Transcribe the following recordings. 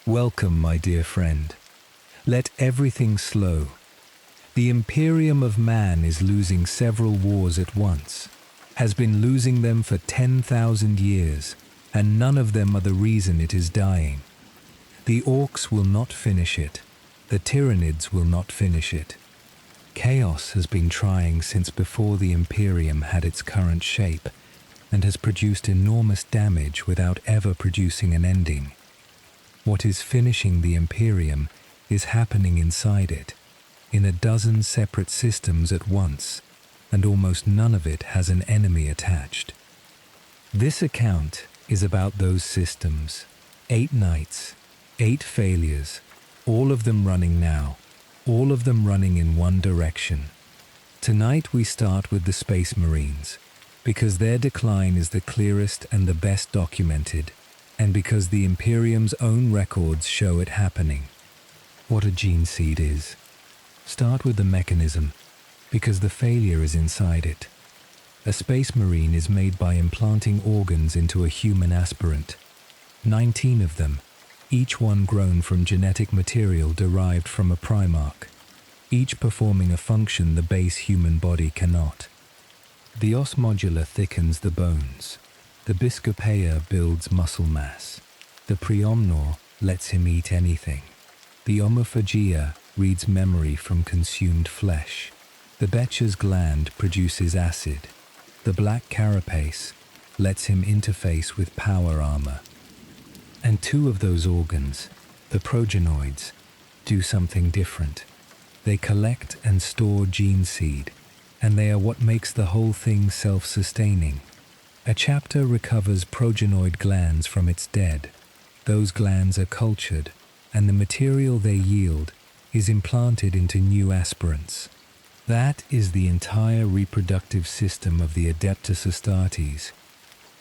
Welcome, my dear friend. Let everything slow. The Imperium of man is losing several wars at once, has been losing them for 10,000 years, and none of them are the reason it is dying. The orcs will not finish it. The Tyranids will not finish it. Chaos has been trying since before the Imperium had its current shape, and has produced enormous damage without ever producing an ending. What is finishing the Imperium is happening inside it, in a dozen separate systems at once, and almost none of it has an enemy attached. This account is about those systems, 8 nights, 8 failures, all of them running now, all of them running in one direction. Tonight we start with the Space Marines, because their decline is the clearest and the best documented, and because the Imperium's own records show it happening. What a gene seed is. Start with the mechanism, because the failure is inside it. A Space Marine is made by implanting organs into a human aspirant. 19 of them, each one grown from genetic material derived from a Primarch, each performing a function the base human body cannot. The os modula thickens the bones. The Biscopeia builds muscle mass. The Preomnor lets him eat anything. The Omophagia reads memory from consumed flesh. The Betcher's gland produces acid. The black carapace lets him interface with power armor. And 2 of those organs, the progenoids, do something different. They collect and store gene seed, and they are what makes the whole thing self-sustaining. A chapter recovers progenoid glands from its dead. Those glands are cultured, and the material they yield is implanted into new aspirants. That is the entire reproductive system of the Adeptus Astartes,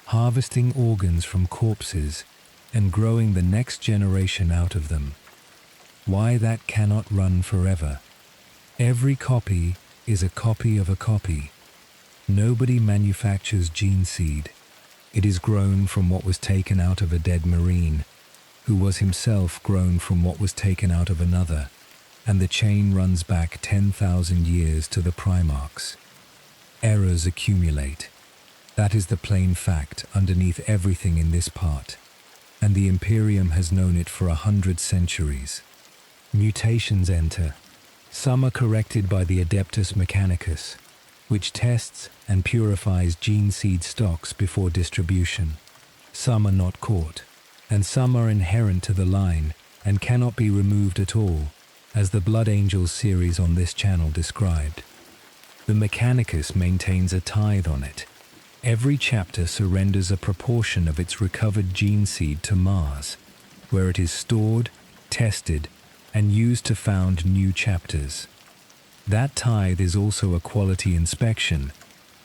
harvesting organs from corpses and growing the next generation out of them. Why that cannot run forever? Every copy is a copy of a copy. Nobody manufactures gene seed. It is grown from what was taken out of a dead Marine, who was himself grown from what was taken out of another, and the chain runs back 10,000 years to the Primarchs. Errors accumulate. That is the plain fact underneath everything in this part, and the Imperium has known it for 100 centuries. Mutations enter. Some are corrected by the Adeptus Mechanicus, which tests and purifies gene seed stocks before distribution. Some are not caught, and some are inherent to the line and cannot be removed at all, as the Blood Angels series on this channel described. The Mechanicus maintains a tithe on it. Every chapter surrenders a proportion of its recovered gene seed to Mars, where it is stored, tested, and used to found new chapters. That tithe is also a quality inspection,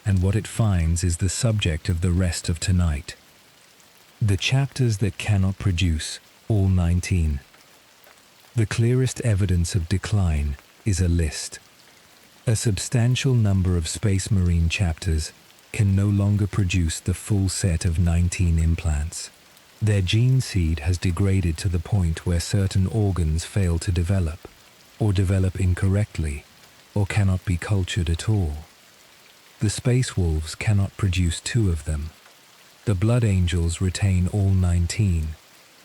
and what it finds is the subject of the rest of tonight. The chapters that cannot produce, all 19. The clearest evidence of decline is a list. A substantial number of Space Marine chapters can no longer produce the full set of 19 implants. Their gene seed has degraded to the point where certain organs fail to develop, or develop incorrectly, or cannot be cultured at all. The Space Wolves cannot produce 2 of them. The Blood Angels retain all 19,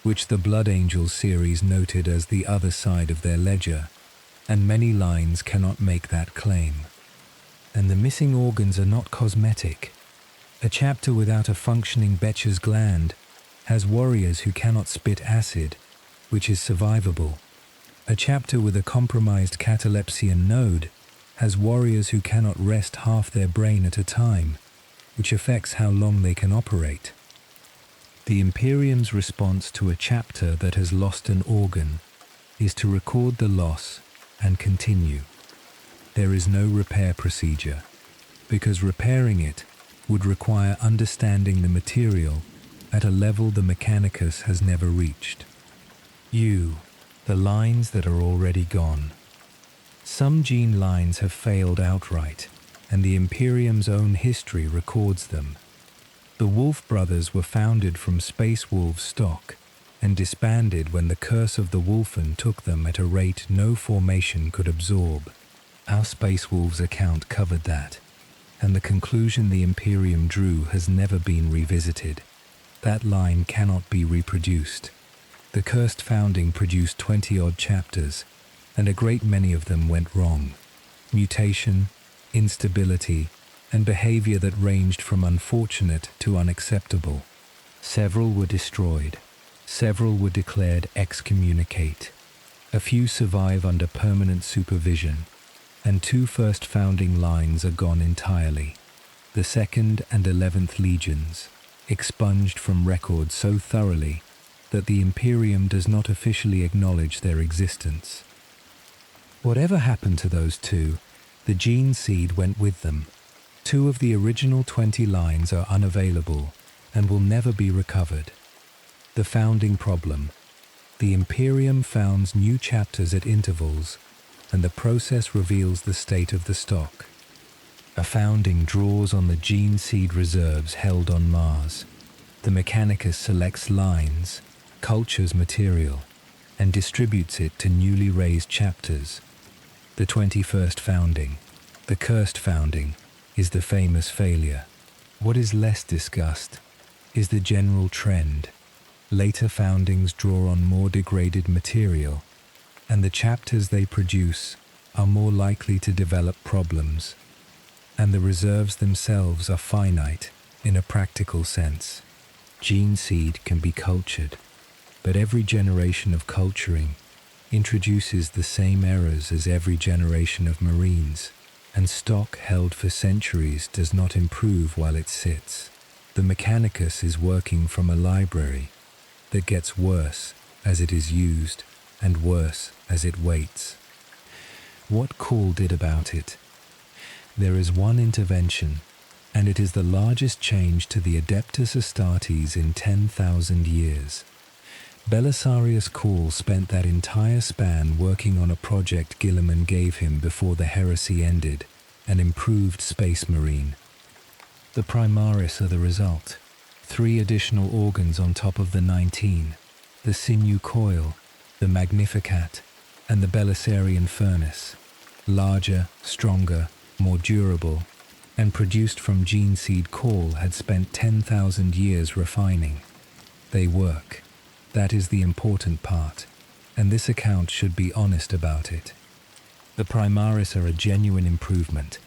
which the Blood Angels series noted as the other side of their ledger, and many lines cannot make that claim. And the missing organs are not cosmetic. A chapter without a functioning Betcher's gland has warriors who cannot spit acid, which is survivable. A chapter with a compromised catalepsian node has warriors who cannot rest half their brain at a time, which affects how long they can operate. The Imperium's response to a chapter that has lost an organ is to record the loss and continue. There is no repair procedure, because repairing it would require understanding the material at a level the Mechanicus has never reached. The lines that are already gone. Some gene lines have failed outright, and the Imperium's own history records them. The Wolf brothers were founded from Space Wolves stock, and disbanded when the curse of the Wolfen took them at a rate no formation could absorb. Our Space Wolves account covered that, and the conclusion the Imperium drew has never been revisited. That line cannot be reproduced. The cursed founding produced 20-odd chapters, and a great many of them went wrong. Mutation, instability, and behavior that ranged from unfortunate to unacceptable. Several were destroyed. Several were declared excommunicate. A few survive under permanent supervision, and 2 first founding lines are gone entirely. The 2nd and 11th Legions, expunged from record so thoroughly that the Imperium does not officially acknowledge their existence. Whatever happened to those 2, the gene seed went with them. 2 of the original 20 lines are unavailable and will never be recovered. The founding problem. The Imperium founds new chapters at intervals, and the process reveals the state of the stock. A founding draws on the gene seed reserves held on Mars. The Mechanicus selects lines, cultures material, and distributes it to newly raised chapters. The 21st founding, the cursed founding, is the famous failure. What is less discussed is the general trend. Later foundings draw on more degraded material, and the chapters they produce are more likely to develop problems, and the reserves themselves are finite in a practical sense. Gene seed can be cultured, but every generation of culturing introduces the same errors as every generation of Marines, and stock held for centuries does not improve while it sits. The Mechanicus is working from a library that gets worse as it is used and worse as it waits. What Call did about it? There is one intervention, and it is the largest change to the Adeptus Astartes in 10,000 years. Belisarius Call spent that entire span working on a project Guilliman gave him before the heresy ended, an improved space marine. The Primaris are the result. 3 additional organs on top of the 19, the sinew coil, the Magnificat, and the Belisarian furnace. Larger, stronger, more durable, and produced from gene seed Call had spent 10,000 years refining. They work. That is the important part, and this account should be honest about it. The Primaris are a genuine improvement.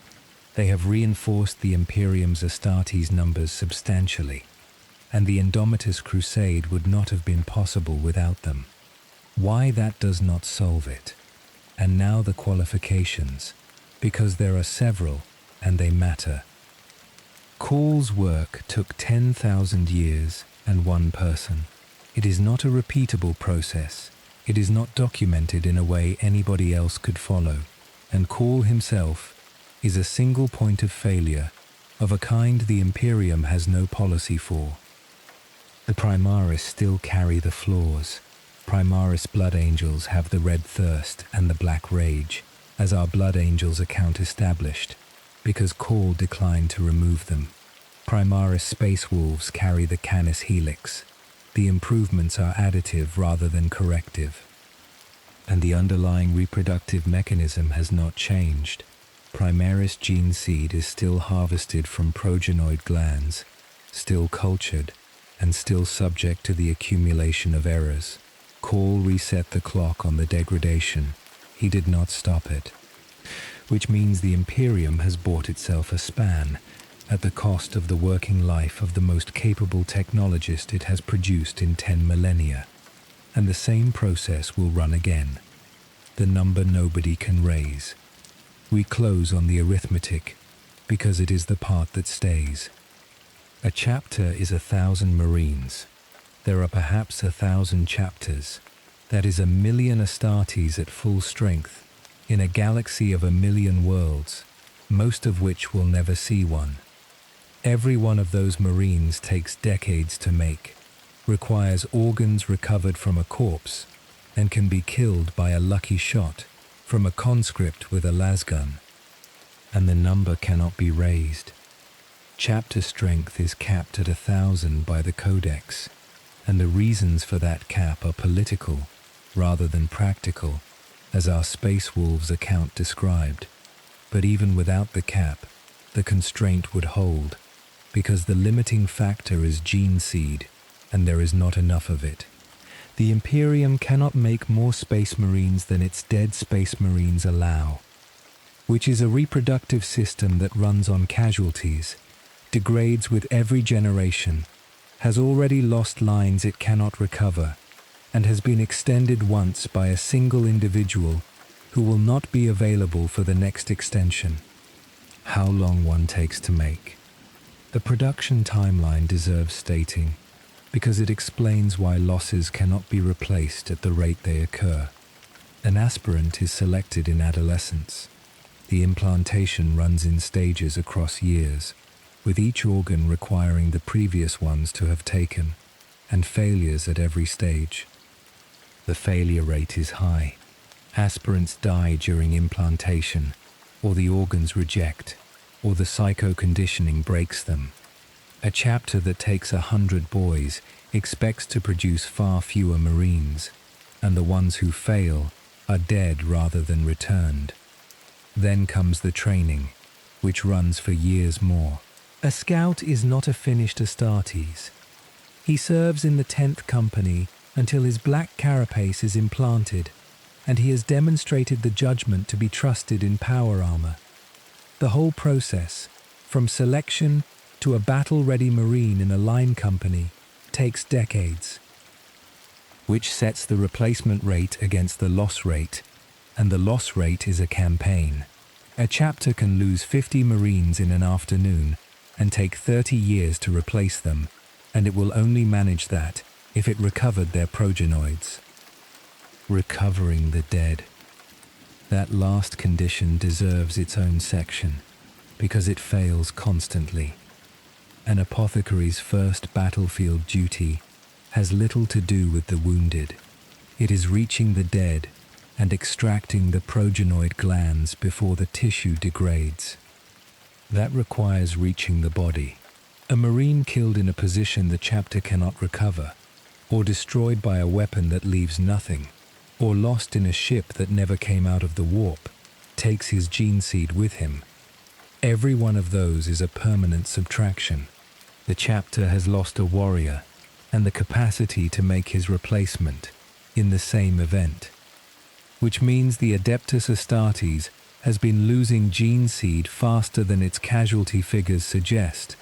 They have reinforced the Imperium's Astartes numbers substantially, and the Indomitus Crusade would not have been possible without them. Why that does not solve it. And now the qualifications, because there are several, and they matter. Call's work took 10,000 years and 1 person. It is not a repeatable process. It is not documented in a way anybody else could follow, and Call himself is a single point of failure, of a kind the Imperium has no policy for. The Primaris still carry the flaws. Primaris blood angels have the red thirst and the black rage, as our blood angels account established, because Call declined to remove them. Primaris space wolves carry the canis helix. The improvements are additive rather than corrective, and the underlying reproductive mechanism has not changed. Primaris gene seed is still harvested from progenoid glands, still cultured, and still subject to the accumulation of errors. Call reset the clock on the degradation. He did not stop it, which means the Imperium has bought itself a span at the cost of the working life of the most capable technologist it has produced in 10 millennia. And the same process will run again. The number nobody can raise. We close on the arithmetic because it is the part that stays. A chapter is 1,000 Marines. There are perhaps 1,000 chapters. That is 1,000,000 Astartes at full strength, in a galaxy of 1,000,000 worlds, most of which will never see one. Every one of those Marines takes decades to make, requires organs recovered from a corpse, and can be killed by a lucky shot from a conscript with a lasgun. And the number cannot be raised. Chapter strength is capped at 1,000 by the Codex, and the reasons for that cap are political rather than practical, as our Space Wolves account described. But even without the cap, the constraint would hold, because the limiting factor is gene seed, and there is not enough of it. The Imperium cannot make more Space Marines than its dead Space Marines allow, which is a reproductive system that runs on casualties, degrades with every generation, has already lost lines it cannot recover, and has been extended once by a single individual who will not be available for the next extension. How long one takes to make. The production timeline deserves stating, because it explains why losses cannot be replaced at the rate they occur. An aspirant is selected in adolescence. The implantation runs in stages across years, with each organ requiring the previous ones to have taken, and failures at every stage. The failure rate is high. Aspirants die during implantation, or the organs reject, or the psycho-conditioning breaks them. A chapter that takes 100 boys expects to produce far fewer Marines, and the ones who fail are dead rather than returned. Then comes the training, which runs for years more. A scout is not a finished Astartes. He serves in the 10th Company until his black carapace is implanted, and he has demonstrated the judgment to be trusted in power armor. The whole process, from selection to a battle-ready Marine in a line company, takes decades, which sets the replacement rate against the loss rate, and the loss rate is a campaign. A chapter can lose 50 Marines in an afternoon and take 30 years to replace them, and it will only manage that if it recovered their progenoids. Recovering the dead. That last condition deserves its own section, because it fails constantly. An apothecary's first battlefield duty has little to do with the wounded. It is reaching the dead and extracting the progenoid glands before the tissue degrades. That requires reaching the body. A Marine killed in a position the chapter cannot recover, or destroyed by a weapon that leaves nothing, or lost in a ship that never came out of the warp, takes his gene seed with him. Every one of those is a permanent subtraction. The chapter has lost a warrior and the capacity to make his replacement in the same event, which means the Adeptus Astartes has been losing gene seed faster than its casualty figures suggest,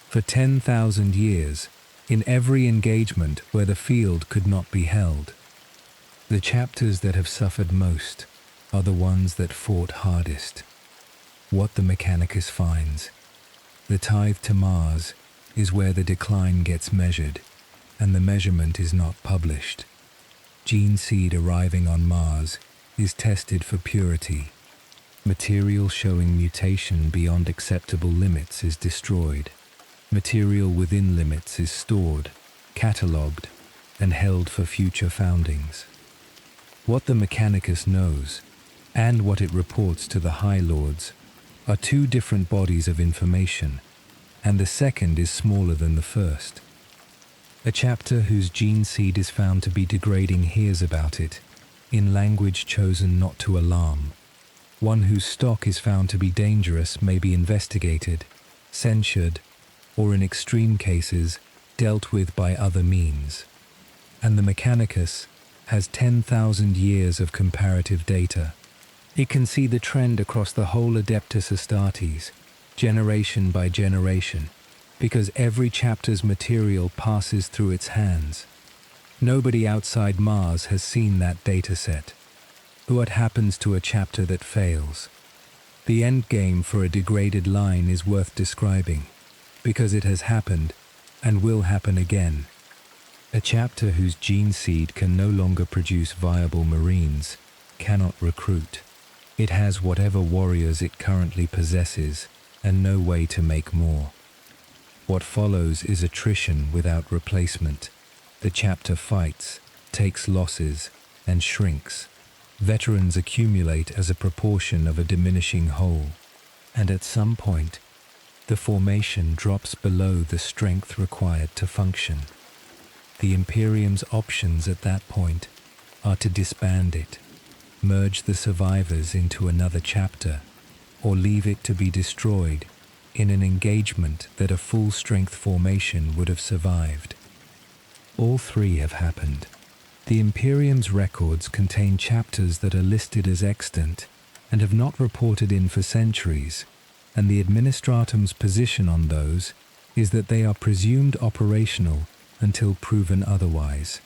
for 10,000 years, in every engagement where the field could not be held. The chapters that have suffered most are the ones that fought hardest. What the Mechanicus finds. The tithe to Mars is where the decline gets measured, and the measurement is not published. Gene seed arriving on Mars is tested for purity. Material showing mutation beyond acceptable limits is destroyed. Material within limits is stored, catalogued, and held for future foundings. What the Mechanicus knows, and what it reports to the High Lords, are two different bodies of information, and the second is smaller than the first. A chapter whose gene seed is found to be degrading hears about it, in language chosen not to alarm. One whose stock is found to be dangerous may be investigated, censured, or in extreme cases, dealt with by other means. And the Mechanicus has 10,000 years of comparative data. It can see the trend across the whole Adeptus Astartes, generation by generation, because every chapter's material passes through its hands. Nobody outside Mars has seen that data set. What happens to a chapter that fails? The end game for a degraded line is worth describing, because it has happened and will happen again. A chapter whose gene seed can no longer produce viable Marines cannot recruit. It has whatever warriors it currently possesses and no way to make more. What follows is attrition without replacement. The chapter fights, takes losses, and shrinks. Veterans accumulate as a proportion of a diminishing whole, and at some point, the formation drops below the strength required to function. The Imperium's options at that point are to disband it, merge the survivors into another chapter, or leave it to be destroyed in an engagement that a full-strength formation would have survived. All three have happened. The Imperium's records contain chapters that are listed as extant and have not reported in for centuries, and the Administratum's position on those is that they are presumed operational until proven otherwise,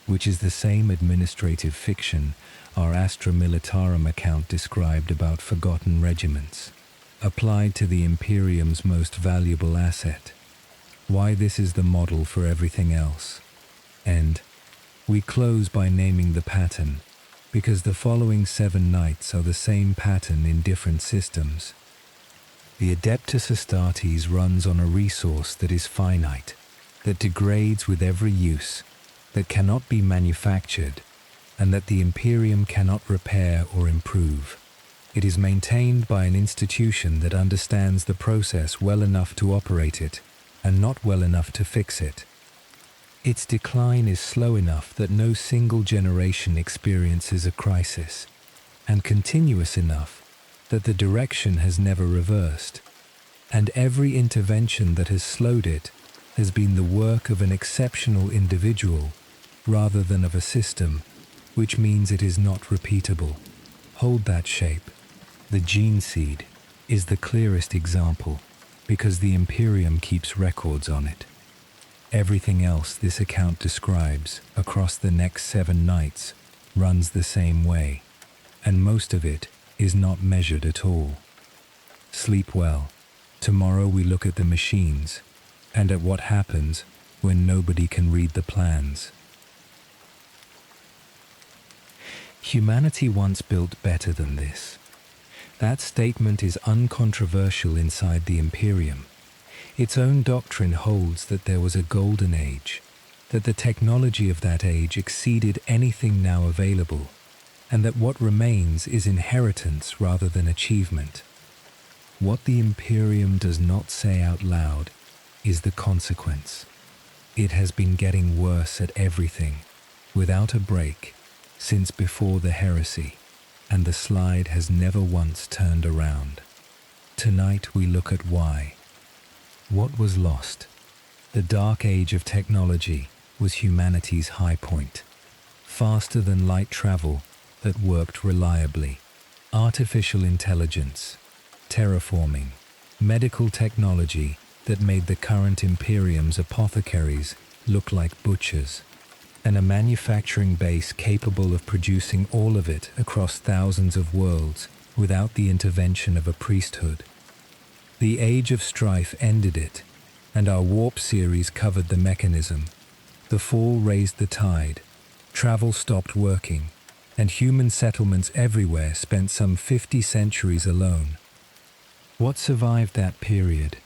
which is the same administrative fiction our Astra Militarum account described about forgotten regiments, applied to the Imperium's most valuable asset. Why this is the model for everything else. And we close by naming the pattern, because the following 7 knights are the same pattern in different systems. The Adeptus Astartes runs on a resource that is finite, that degrades with every use, that cannot be manufactured, and that the Imperium cannot repair or improve. It is maintained by an institution that understands the process well enough to operate it, and not well enough to fix it. Its decline is slow enough that no single generation experiences a crisis, and continuous enough that the direction has never reversed, and every intervention that has slowed it has been the work of an exceptional individual rather than of a system, which means it is not repeatable. Hold that shape. The gene seed is the clearest example because the Imperium keeps records on it. Everything else this account describes across the next 7 nights runs the same way, and most of it is not measured at all. Sleep well. Tomorrow we look at the machines and at what happens when nobody can read the plans. Humanity once built better than this. That statement is uncontroversial inside the Imperium. Its own doctrine holds that there was a golden age, that the technology of that age exceeded anything now available, and that what remains is inheritance rather than achievement. What the Imperium does not say out loud is the consequence. It has been getting worse at everything, without a break, since before the heresy, and the slide has never once turned around. Tonight we look at why. What was lost? The dark age of technology was humanity's high point. Faster than light travel that worked reliably. Artificial intelligence, terraforming, medical technology that made the current Imperium's apothecaries look like butchers, and a manufacturing base capable of producing all of it across thousands of worlds without the intervention of a priesthood. The age of strife ended it, and our warp series covered the mechanism. The fall raised the tide, travel stopped working, and human settlements everywhere spent some 50 centuries alone. What survived that period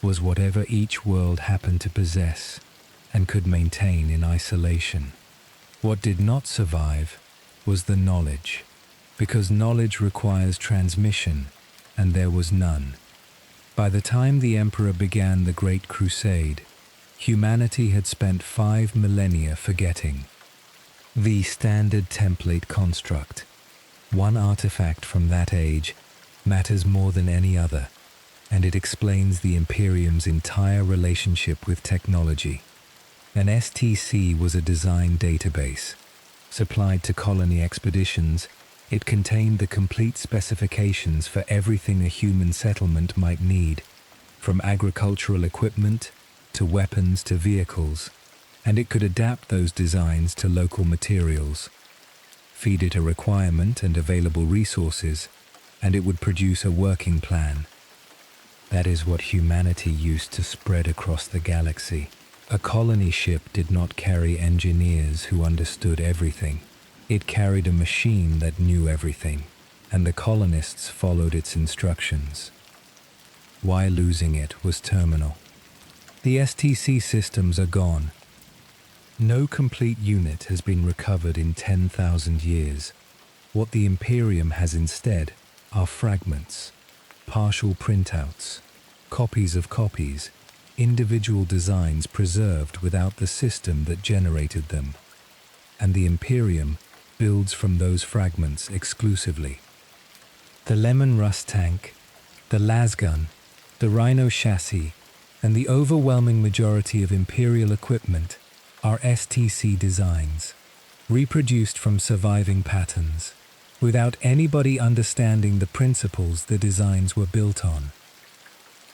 was whatever each world happened to possess and could maintain in isolation. What did not survive was the knowledge, because knowledge requires transmission, and there was none. By the time the Emperor began the Great Crusade, humanity had spent 5 millennia forgetting. The standard template construct, one artifact from that age, matters more than any other, and it explains the Imperium's entire relationship with technology. An STC was a design database. Supplied to colony expeditions, it contained the complete specifications for everything a human settlement might need, from agricultural equipment to weapons to vehicles, and it could adapt those designs to local materials. Feed it a requirement and available resources, and it would produce a working plan. That is what humanity used to spread across the galaxy. A colony ship did not carry engineers who understood everything. It carried a machine that knew everything, and the colonists followed its instructions. Why losing it was terminal. The STC systems are gone. No complete unit has been recovered in 10,000 years. What the Imperium has instead are fragments, partial printouts, copies of copies, individual designs preserved without the system that generated them, and the Imperium builds from those fragments exclusively. The lemon rust tank, the lasgun, the rhino chassis, and the overwhelming majority of Imperial equipment are STC designs, reproduced from surviving patterns, without anybody understanding the principles the designs were built on,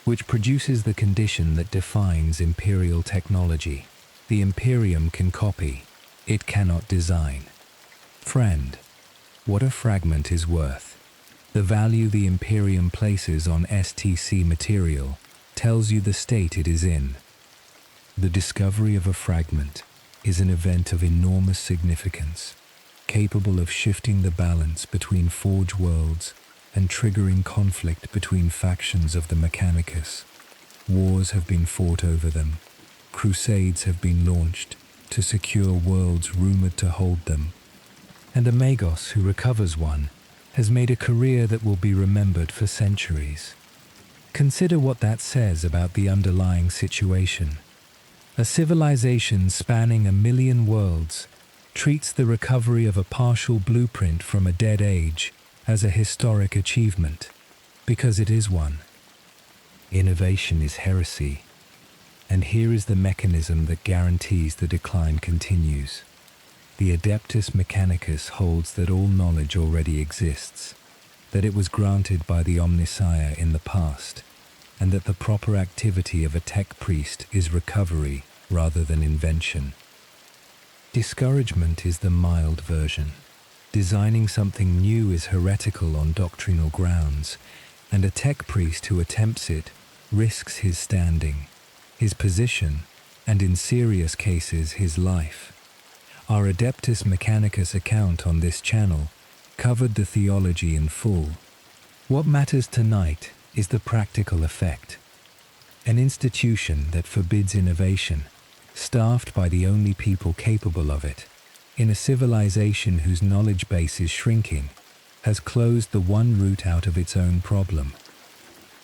which produces the condition that defines Imperial technology. The Imperium can copy, it cannot design. Friend, what a fragment is worth. The value the Imperium places on STC material tells you the state it is in. The discovery of a fragment is an event of enormous significance, capable of shifting the balance between forge worlds and triggering conflict between factions of the Mechanicus. Wars have been fought over them. Crusades have been launched to secure worlds rumored to hold them. And a Magos who recovers one has made a career that will be remembered for centuries. Consider what that says about the underlying situation. A civilization spanning 1,000,000 worlds treats the recovery of a partial blueprint from a dead age as a historic achievement, because it is one. Innovation is heresy, and here is the mechanism that guarantees the decline continues. The Adeptus Mechanicus holds that all knowledge already exists, that it was granted by the Omnissiah in the past, and that the proper activity of a tech priest is recovery rather than invention. Discouragement is the mild version. Designing something new is heretical on doctrinal grounds, and a tech priest who attempts it risks his standing, his position, and in serious cases his life. Our Adeptus Mechanicus account on this channel covered the theology in full. What matters tonight is the practical effect. An institution that forbids innovation, staffed by the only people capable of it, in a civilization whose knowledge base is shrinking, has closed the one route out of its own problem.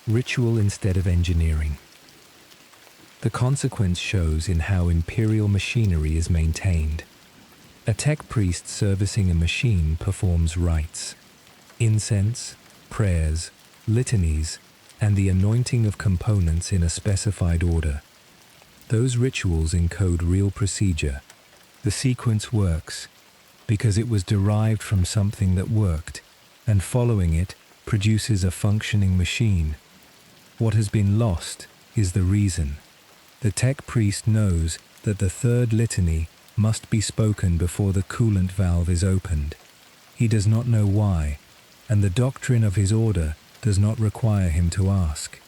Ritual instead of engineering. The consequence shows in how Imperial machinery is maintained. A tech priest servicing a machine performs rites, incense, prayers, litanies, and the anointing of components in a specified order. Those rituals encode real procedure. The sequence works because it was derived from something that worked, and following it produces a functioning machine. What has been lost is the reason. The tech priest knows that the third litany must be spoken before the coolant valve is opened. He does not know why, and the doctrine of his order does not require him to ask.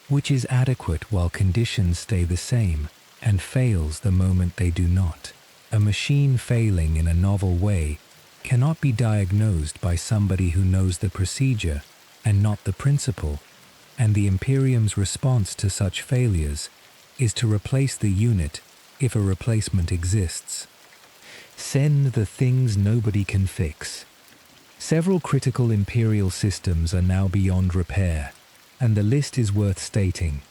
Which is adequate while conditions stay the same, and fails the moment they do not. A machine failing in a novel way cannot be diagnosed by somebody who knows the procedure and not the principle, and the Imperium's response to such failures is to replace the unit if a replacement exists. Send the things nobody can fix. Several critical Imperial systems are now beyond repair, and the list is worth stating.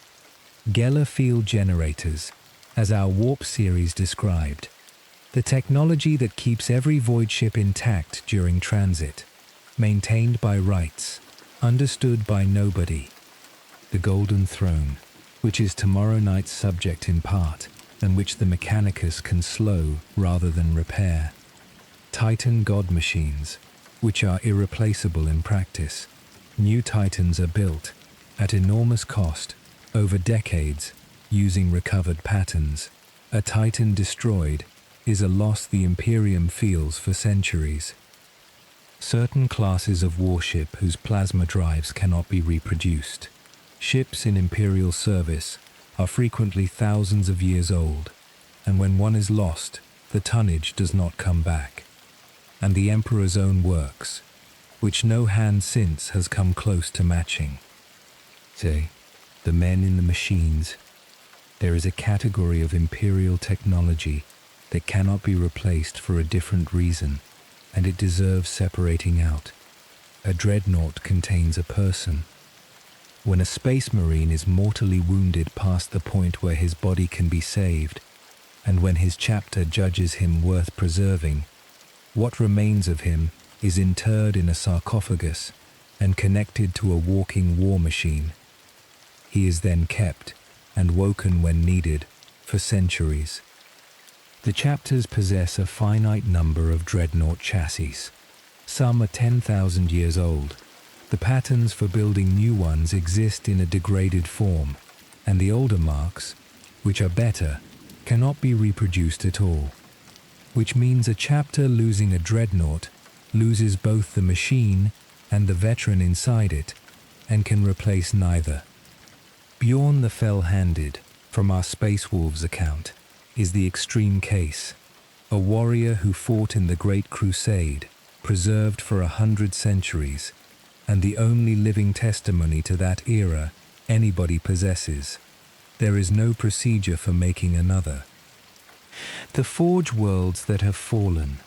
Geller field generators, as our Warp series described. The technology that keeps every void ship intact during transit, maintained by rights, understood by nobody. The Golden Throne, which is tomorrow night's subject in part, and which the Mechanicus can slow rather than repair. Titan God machines, which are irreplaceable in practice. New Titans are built, at enormous cost, over decades, using recovered patterns. A Titan destroyed is a loss the Imperium feels for centuries. Certain classes of warship whose plasma drives cannot be reproduced. Ships in Imperial service are frequently thousands of years old, and when one is lost, the tonnage does not come back. And the Emperor's own works, which no hand since has come close to matching. Say, the men in the machines. There is a category of Imperial technology that cannot be replaced for a different reason, and it deserves separating out. A dreadnought contains a person. When a space marine is mortally wounded past the point where his body can be saved, and when his chapter judges him worth preserving, what remains of him is interred in a sarcophagus and connected to a walking war machine. He is then kept and woken when needed for centuries. The chapters possess a finite number of dreadnought chassis. Some are 10,000 years old. The patterns for building new ones exist in a degraded form, and the older marks, which are better, cannot be reproduced at all. Which means a chapter losing a dreadnought loses both the machine and the veteran inside it, and can replace neither. Bjorn the Fell-Handed, from our Space Wolves account, is the extreme case. A warrior who fought in the Great Crusade, preserved for 100 centuries, and the only living testimony to that era anybody possesses. There is no procedure for making another. The forge worlds that have fallen.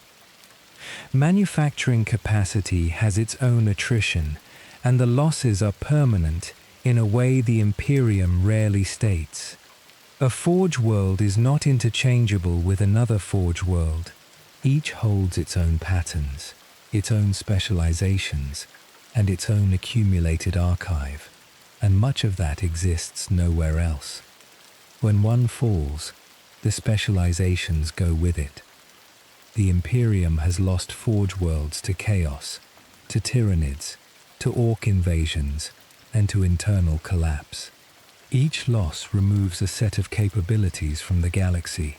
Manufacturing capacity has its own attrition, and the losses are permanent in a way the Imperium rarely states. A forge world is not interchangeable with another forge world. Each holds its own patterns, its own specializations, and its own accumulated archive, and much of that exists nowhere else. When one falls, the specializations go with it. The Imperium has lost forge worlds to chaos, to tyrannids, to orc invasions, and to internal collapse. Each loss removes a set of capabilities from the galaxy,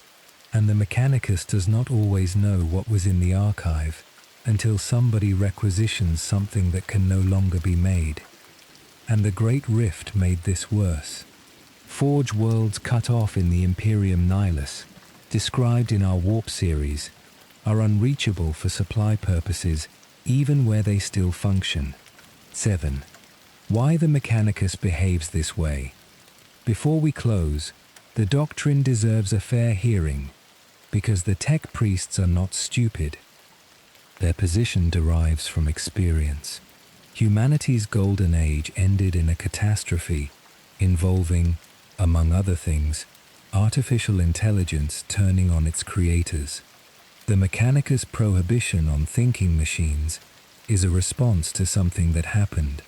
and the Mechanicus does not always know what was in the archive until somebody requisitions something that can no longer be made. And the Great Rift made this worse. Forge worlds cut off in the Imperium Nihilus, described in our Warp series, are unreachable for supply purposes even where they still function. 7. Why the Mechanicus behaves this way. Before we close, the doctrine deserves a fair hearing, because the tech priests are not stupid. Their position derives from experience. Humanity's golden age ended in a catastrophe involving, among other things, artificial intelligence turning on its creators. The Mechanicus' prohibition on thinking machines is a response to something that happened.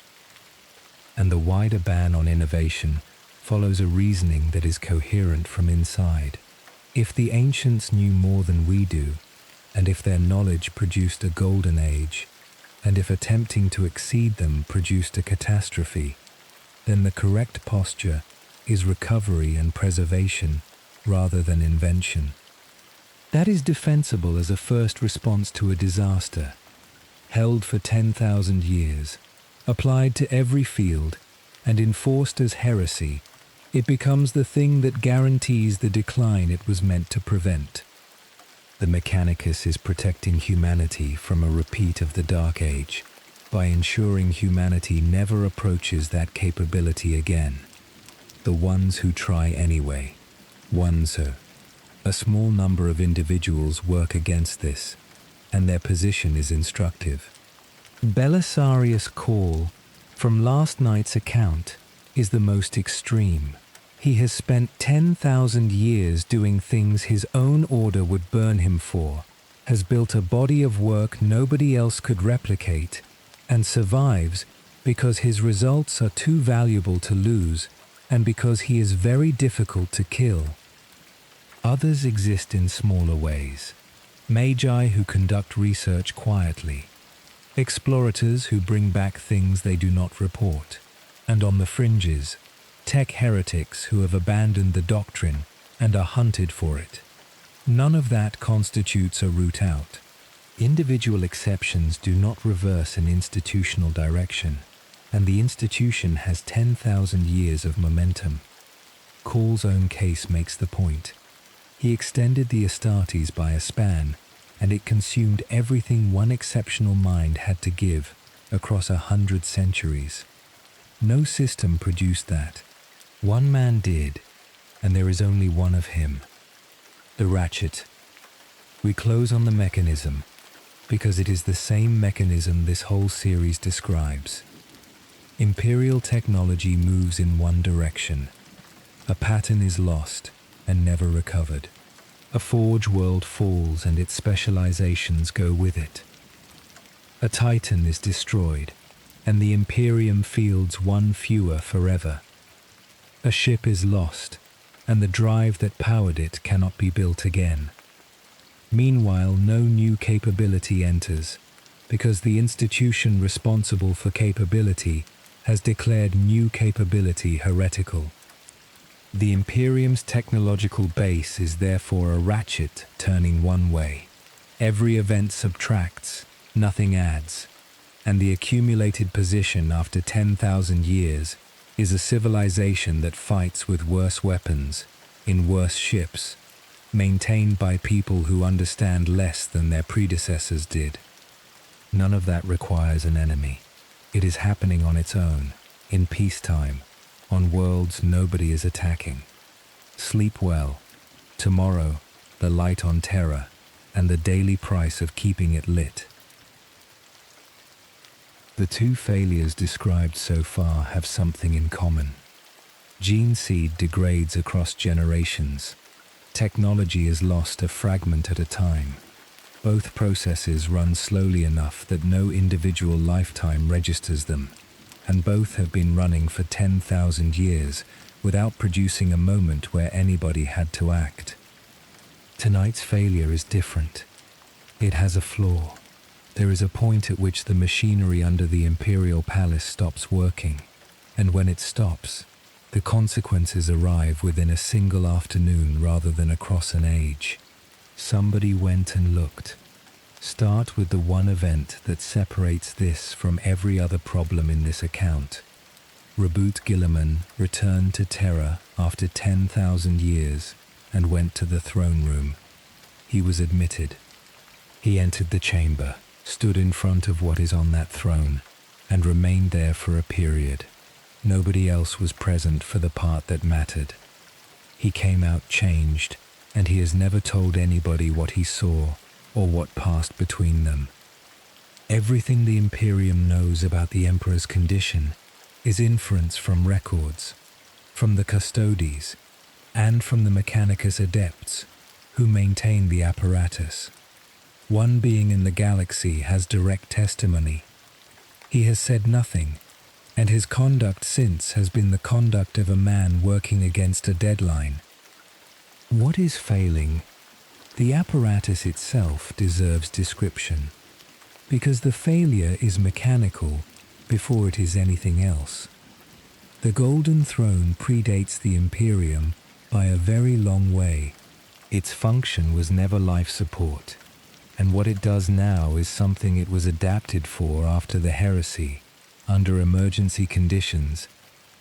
And the wider ban on innovation follows a reasoning that is coherent from inside. If the ancients knew more than we do, and if their knowledge produced a golden age, and if attempting to exceed them produced a catastrophe, then the correct posture is recovery and preservation rather than invention. That is defensible as a first response to a disaster, held for 10,000 years, applied to every field, and enforced as heresy. It becomes the thing that guarantees the decline it was meant to prevent. The Mechanicus is protecting humanity from a repeat of the Dark Age by ensuring humanity never approaches that capability again. The ones who try anyway. A small number of individuals work against this, and their position is instructive. Belisarius' call, from last night's account, is the most extreme. He has spent 10,000 years doing things his own order would burn him for, has built a body of work nobody else could replicate, and survives because his results are too valuable to lose and because he is very difficult to kill. Others exist in smaller ways. Magi who conduct research quietly, explorators who bring back things they do not report, and on the fringes, tech heretics who have abandoned the doctrine and are hunted for it. None of that constitutes a route out. Individual exceptions do not reverse an institutional direction, and the institution has 10,000 years of momentum. Call's own case makes the point. He extended the Astartes by a span, and it consumed everything one exceptional mind had to give across 100 centuries. No system produced that. One man did, and there is only one of him. The ratchet. We close on the mechanism, because it is the same mechanism this whole series describes. Imperial technology moves in one direction. A pattern is lost and never recovered. A forge world falls and its specializations go with it. A titan is destroyed, and the Imperium fields one fewer forever. A ship is lost, and the drive that powered it cannot be built again. Meanwhile, no new capability enters, because the institution responsible for capability has declared new capability heretical. The Imperium's technological base is therefore a ratchet turning one way. Every event subtracts, nothing adds, and the accumulated position after 10,000 years is a civilization that fights with worse weapons, in worse ships, maintained by people who understand less than their predecessors did. None of that requires an enemy. It is happening on its own, in peacetime, on worlds nobody is attacking. Sleep well. Tomorrow, the light on terror, and the daily price of keeping it lit. The two failures described so far have something in common. Gene seed degrades across generations. Technology is lost a fragment at a time. Both processes run slowly enough that no individual lifetime registers them, and both have been running for 10,000 years without producing a moment where anybody had to act. Tonight's failure is different. It has a flaw. There is a point at which the machinery under the Imperial Palace stops working, and when it stops, the consequences arrive within a single afternoon rather than across an age. Somebody went and looked. Start with the one event that separates this from every other problem in this account. Reboot Guilliman returned to Terra after 10,000 years and went to the throne room. He was admitted. He entered the chamber, stood in front of what is on that throne, and remained there for a period. Nobody else was present for the part that mattered. He came out changed, and he has never told anybody what he saw or what passed between them. Everything the Imperium knows about the Emperor's condition is inference from records, from the Custodes, and from the Mechanicus adepts, who maintain the apparatus. One being in the galaxy has direct testimony. He has said nothing, and his conduct since has been the conduct of a man working against a deadline. What is failing? The apparatus itself deserves description, because the failure is mechanical before it is anything else. The Golden Throne predates the Imperium by a very long way. Its function was never life support, and what it does now is something it was adapted for after the heresy, under emergency conditions,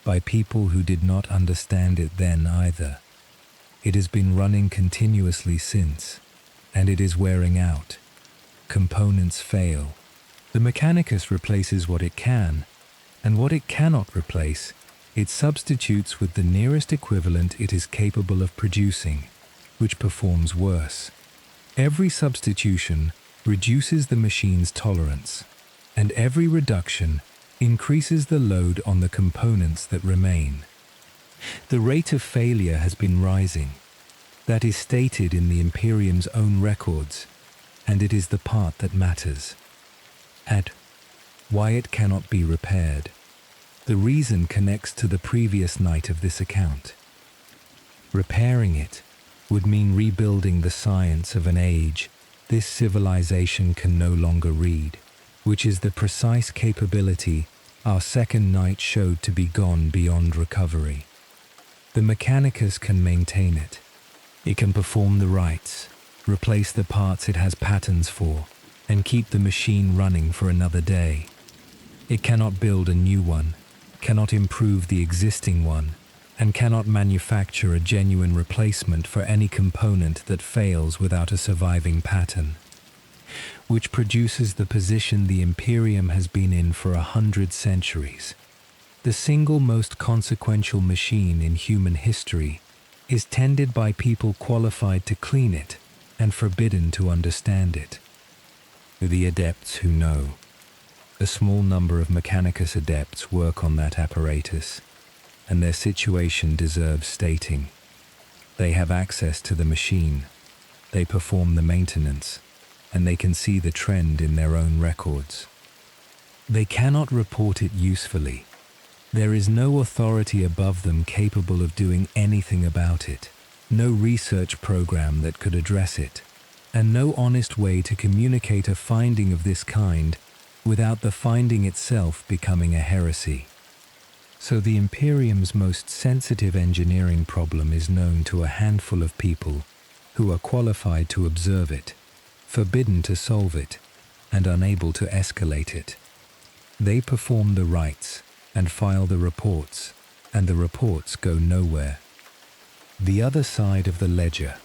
by people who did not understand it then either. It has been running continuously since, and it is wearing out. Components fail. The Mechanicus replaces what it can, and what it cannot replace, it substitutes with the nearest equivalent it is capable of producing, which performs worse. Every substitution reduces the machine's tolerance, and every reduction increases the load on the components that remain. The rate of failure has been rising. That is stated in the Imperium's own records, and it is the part that matters. Add why it cannot be repaired. The reason connects to the previous night of this account. Repairing it would mean rebuilding the science of an age this civilization can no longer read, which is the precise capability our second night showed to be gone beyond recovery. The Mechanicus can maintain it. It can perform the rites, replace the parts it has patterns for, and keep the machine running for another day. It cannot build a new one, cannot improve the existing one, and cannot manufacture a genuine replacement for any component that fails without a surviving pattern, which produces the position the Imperium has been in for 100 centuries. The single most consequential machine in human history is tended by people qualified to clean it and forbidden to understand it. The adepts who know. A small number of Mechanicus adepts work on that apparatus, and their situation deserves stating. They have access to the machine, they perform the maintenance, and they can see the trend in their own records. They cannot report it usefully. There is no authority above them capable of doing anything about it, no research program that could address it, and no honest way to communicate a finding of this kind without the finding itself becoming a heresy. So the Imperium's most sensitive engineering problem is known to a handful of people who are qualified to observe it, forbidden to solve it, and unable to escalate it. They perform the rites and file the reports, and the reports go nowhere. The other side of the ledger,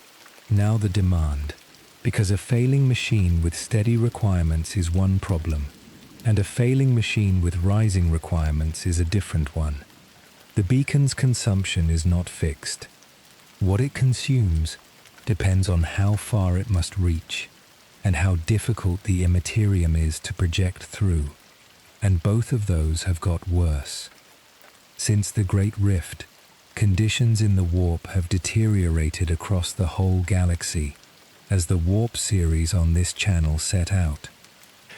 now the demand, because a failing machine with steady requirements is one problem, and a failing machine with rising requirements is a different one. The beacon's consumption is not fixed. What it consumes depends on how far it must reach, and how difficult the Imperium is to project through, and both of those have got worse. Since the Great Rift, conditions in the warp have deteriorated across the whole galaxy, as the warp series on this channel set out.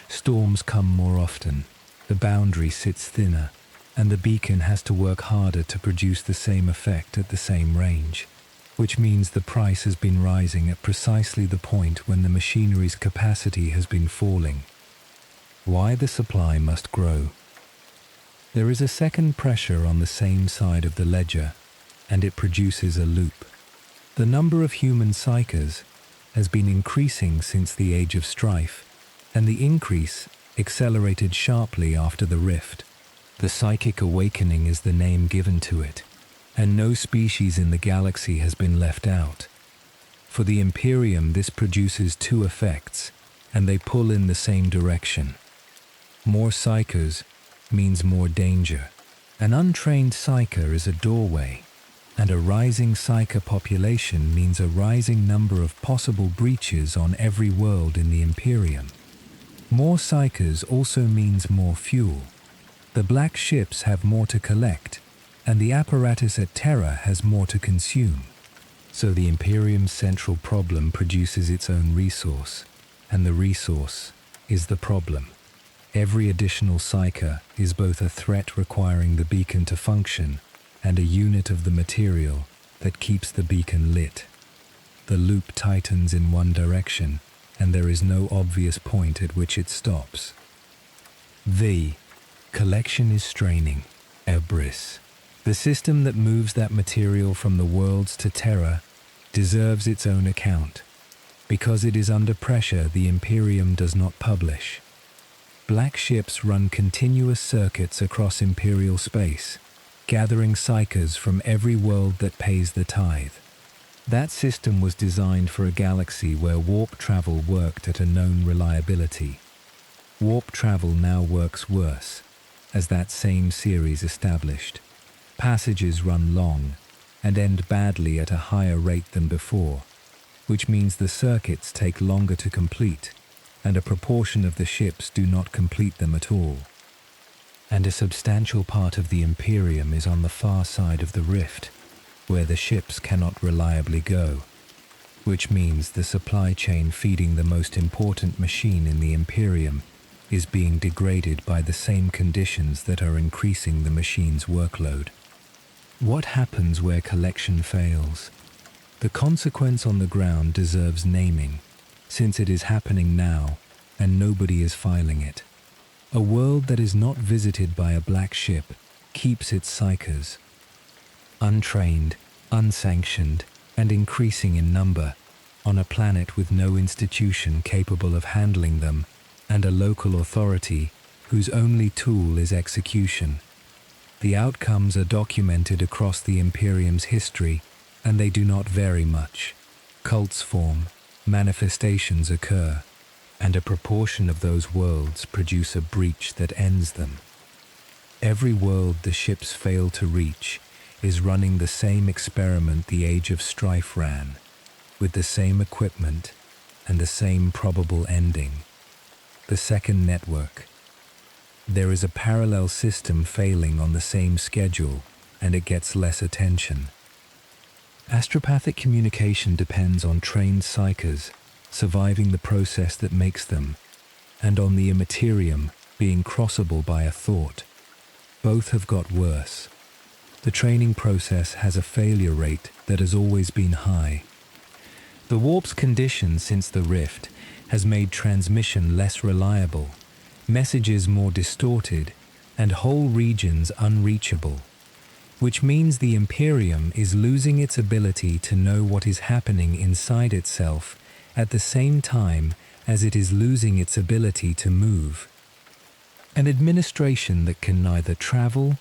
Storms come more often, the boundary sits thinner, and the beacon has to work harder to produce the same effect at the same range, which means the price has been rising at precisely the point when the machinery's capacity has been falling. Why the supply must grow. There is a second pressure on the same side of the ledger, and it produces a loop. The number of human psychers has been increasing since the Age of Strife, and the increase accelerated sharply after the rift. The psychic awakening is the name given to it, and no species in the galaxy has been left out. For the Imperium, this produces two effects, and they pull in the same direction. More psychers means more danger. An untrained psyker is a doorway, and a rising psyker population means a rising number of possible breaches on every world in the Imperium. More psychers also means more fuel. The black ships have more to collect, and the apparatus at Terra has more to consume. So the Imperium's central problem produces its own resource, and the resource is the problem. Every additional psyker is both a threat requiring the beacon to function and a unit of the material that keeps the beacon lit. The loop tightens in one direction, and there is no obvious point at which it stops. The collection is straining. Ebris. The system that moves that material from the worlds to Terra deserves its own account. Because it is under pressure, the Imperium does not publish. Black ships run continuous circuits across Imperial space, gathering psychers from every world that pays the tithe. That system was designed for a galaxy where warp travel worked at a known reliability. Warp travel now works worse, as that same series established. Passages run long and end badly at a higher rate than before, which means the circuits take longer to complete, and a proportion of the ships do not complete them at all. And a substantial part of the Imperium is on the far side of the rift, where the ships cannot reliably go, which means the supply chain feeding the most important machine in the Imperium is being degraded by the same conditions that are increasing the machine's workload. What happens where collection fails? The consequence on the ground deserves naming, since it is happening now and nobody is filing it. A world that is not visited by a black ship keeps its psychers. Untrained, unsanctioned, and increasing in number, on a planet with no institution capable of handling them, and a local authority whose only tool is execution. The outcomes are documented across the Imperium's history, and they do not vary much. Cults form, manifestations occur, and a proportion of those worlds produce a breach that ends them. Every world the ships fail to reach is running the same experiment the Age of Strife ran, with the same equipment and the same probable ending. The second network. There is a parallel system failing on the same schedule, and it gets less attention. Astropathic communication depends on trained psychers surviving the process that makes them, and on the immaterium being crossable by a thought. Both have got worse. The training process has a failure rate that has always been high. The warp's condition since the rift has made transmission less reliable, messages more distorted, and whole regions unreachable, which means the Imperium is losing its ability to know what is happening inside itself at the same time as it is losing its ability to move. An administration that can neither travel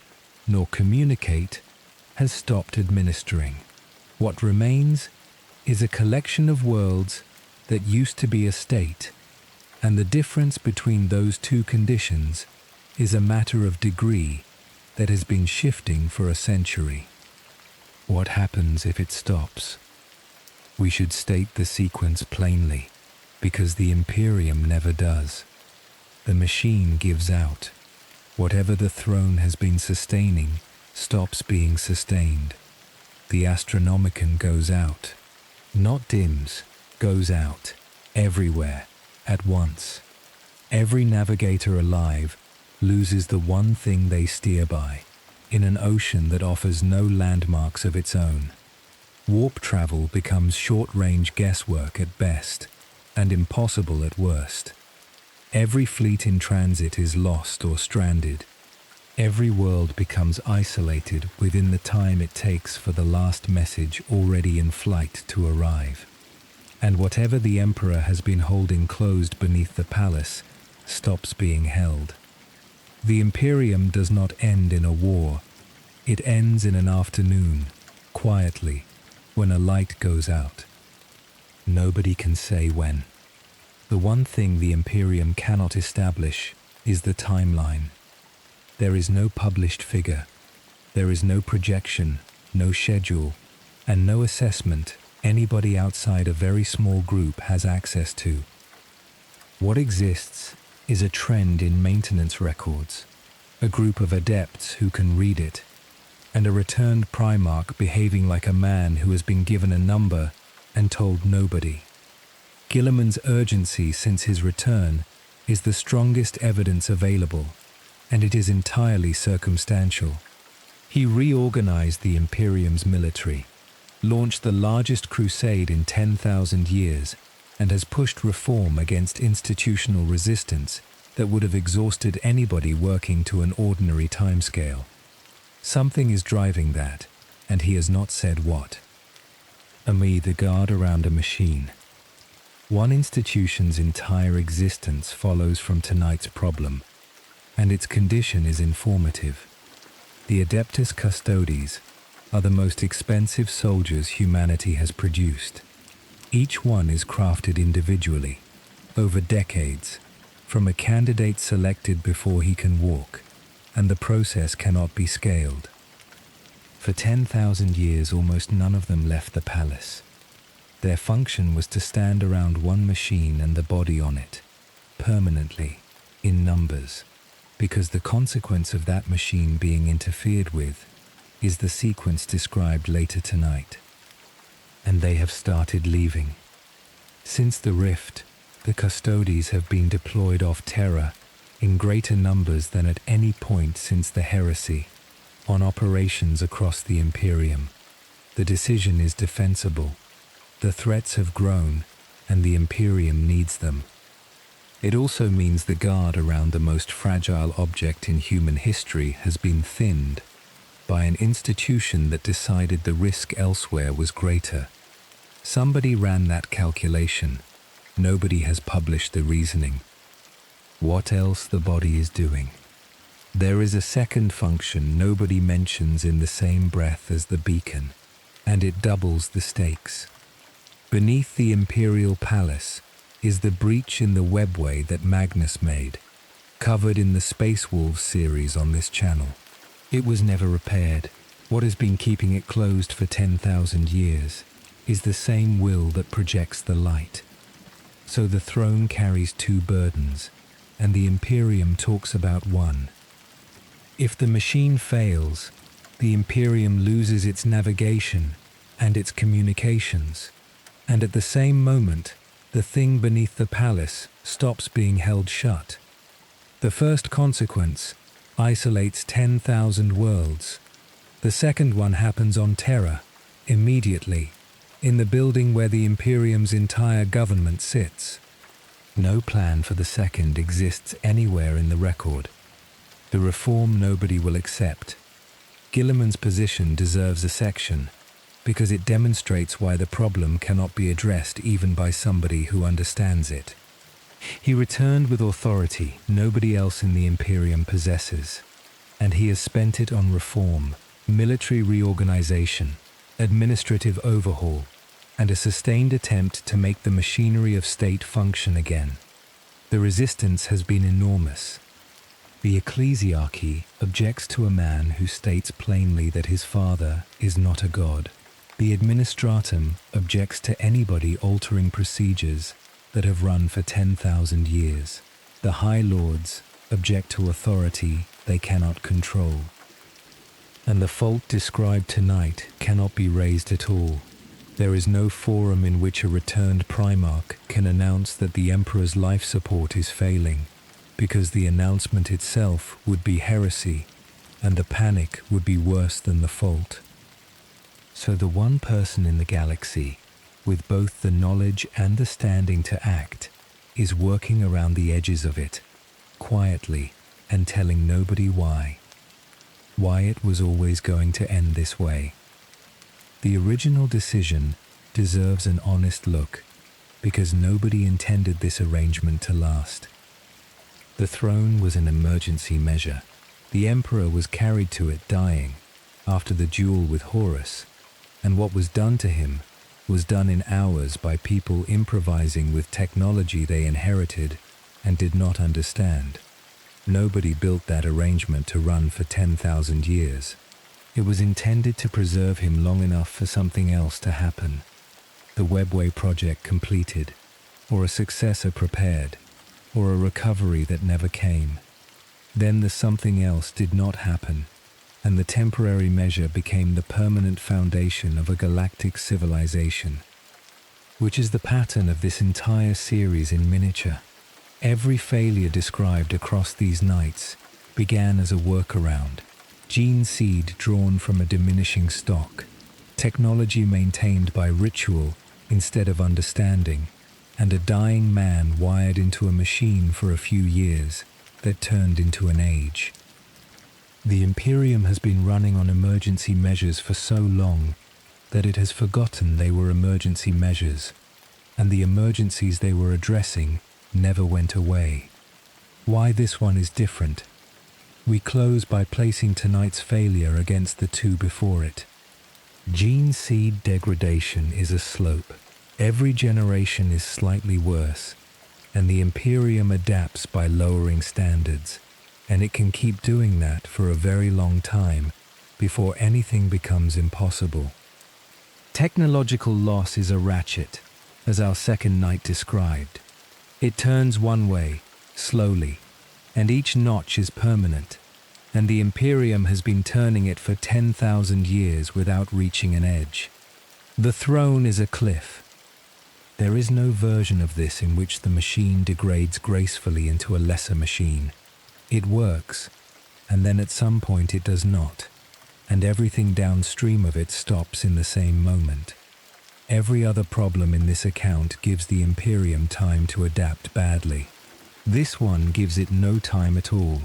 nor communicate has stopped administering. What remains is a collection of worlds that used to be a state, and the difference between those two conditions is a matter of degree that has been shifting for a century. What happens if it stops? We should state the sequence plainly, because the Imperium never does. The machine gives out. Whatever the throne has been sustaining stops being sustained. The Astronomicon goes out. Not dims, goes out. Everywhere, at once. Every navigator alive loses the one thing they steer by, in an ocean that offers no landmarks of its own. Warp travel becomes short-range guesswork at best, and impossible at worst. Every fleet in transit is lost or stranded. Every world becomes isolated within the time it takes for the last message already in flight to arrive. And whatever the Emperor has been holding closed beneath the palace stops being held. The Imperium does not end in a war. It ends in an afternoon, quietly, when a light goes out. Nobody can say when. The one thing the Imperium cannot establish is the timeline. There is no published figure. There is no projection, no schedule, and no assessment anybody outside a very small group has access to. What exists is a trend in maintenance records, a group of adepts who can read it, and a returned Primarch behaving like a man who has been given a number and told nobody. Guilliman's urgency since his return is the strongest evidence available, and it is entirely circumstantial. He reorganized the Imperium's military, launched the largest crusade in 10,000 years, and has pushed reform against institutional resistance that would have exhausted anybody working to an ordinary timescale. Something is driving that, and he has not said what. Me, the guard around a machine. One institution's entire existence follows from tonight's problem, and its condition is informative. The Adeptus Custodes are the most expensive soldiers humanity has produced. Each one is crafted individually, over decades, from a candidate selected before he can walk, and the process cannot be scaled. For 10,000 years, almost none of them left the palace. Their function was to stand around one machine and the body on it, permanently, in numbers, because the consequence of that machine being interfered with is the sequence described later tonight. And they have started leaving. Since the rift, the Custodes have been deployed off Terra in greater numbers than at any point since the heresy, on operations across the Imperium. The decision is defensible. The threats have grown, and the Imperium needs them. It also means the guard around the most fragile object in human history has been thinned by an institution that decided the risk elsewhere was greater. Somebody ran that calculation. Nobody has published the reasoning. What else the body is doing? There is a second function nobody mentions in the same breath as the beacon, and it doubles the stakes. Beneath the Imperial Palace is the breach in the webway that Magnus made, covered in the Space Wolves series on this channel. It was never repaired. What has been keeping it closed for 10,000 years is the same will that projects the light. So the throne carries two burdens, and the Imperium talks about one. If the machine fails, the Imperium loses its navigation and its communications, and at the same moment, the thing beneath the palace stops being held shut. The first consequence isolates 10,000 worlds. The second one happens on Terra, immediately, in the building where the Imperium's entire government sits. No plan for the second exists anywhere in the record. The reform nobody will accept. Guilliman's position deserves a section, because it demonstrates why the problem cannot be addressed even by somebody who understands it. He returned with authority nobody else in the Imperium possesses, and he has spent it on reform, military reorganization, administrative overhaul, and a sustained attempt to make the machinery of state function again. The resistance has been enormous. The ecclesiarchy objects to a man who states plainly that his father is not a god. The Administratum objects to anybody altering procedures that have run for 10,000 years. The High Lords object to authority they cannot control. And the fault described tonight cannot be raised at all. There is no forum in which a returned Primarch can announce that the Emperor's life support is failing, because the announcement itself would be heresy, and the panic would be worse than the fault. So the one person in the galaxy, with both the knowledge and the standing to act, is working around the edges of it, quietly, and telling nobody why. Why it was always going to end this way. The original decision deserves an honest look, because nobody intended this arrangement to last. The throne was an emergency measure. The Emperor was carried to it dying, after the duel with Horus, and what was done to him was done in hours by people improvising with technology they inherited and did not understand. Nobody built that arrangement to run for 10,000 years. It was intended to preserve him long enough for something else to happen. The Webway project completed, or a successor prepared, or a recovery that never came. Then the something else did not happen, and the temporary measure became the permanent foundation of a galactic civilization, which is the pattern of this entire series in miniature. Every failure described across these nights began as a workaround, gene seed drawn from a diminishing stock, technology maintained by ritual instead of understanding, and a dying man wired into a machine for a few years that turned into an age. The Imperium has been running on emergency measures for so long that it has forgotten they were emergency measures, and the emergencies they were addressing never went away. Why this one is different? We close by placing tonight's failure against the two before it. Gene seed degradation is a slope. Every generation is slightly worse, and the Imperium adapts by lowering standards, and it can keep doing that for a very long time before anything becomes impossible. Technological loss is a ratchet, as our second night described. It turns one way, slowly, and each notch is permanent, and the Imperium has been turning it for 10,000 years without reaching an edge. The throne is a cliff. There is no version of this in which the machine degrades gracefully into a lesser machine. It works, and then at some point it does not, and everything downstream of it stops in the same moment. Every other problem in this account gives the Imperium time to adapt badly. This one gives it no time at all,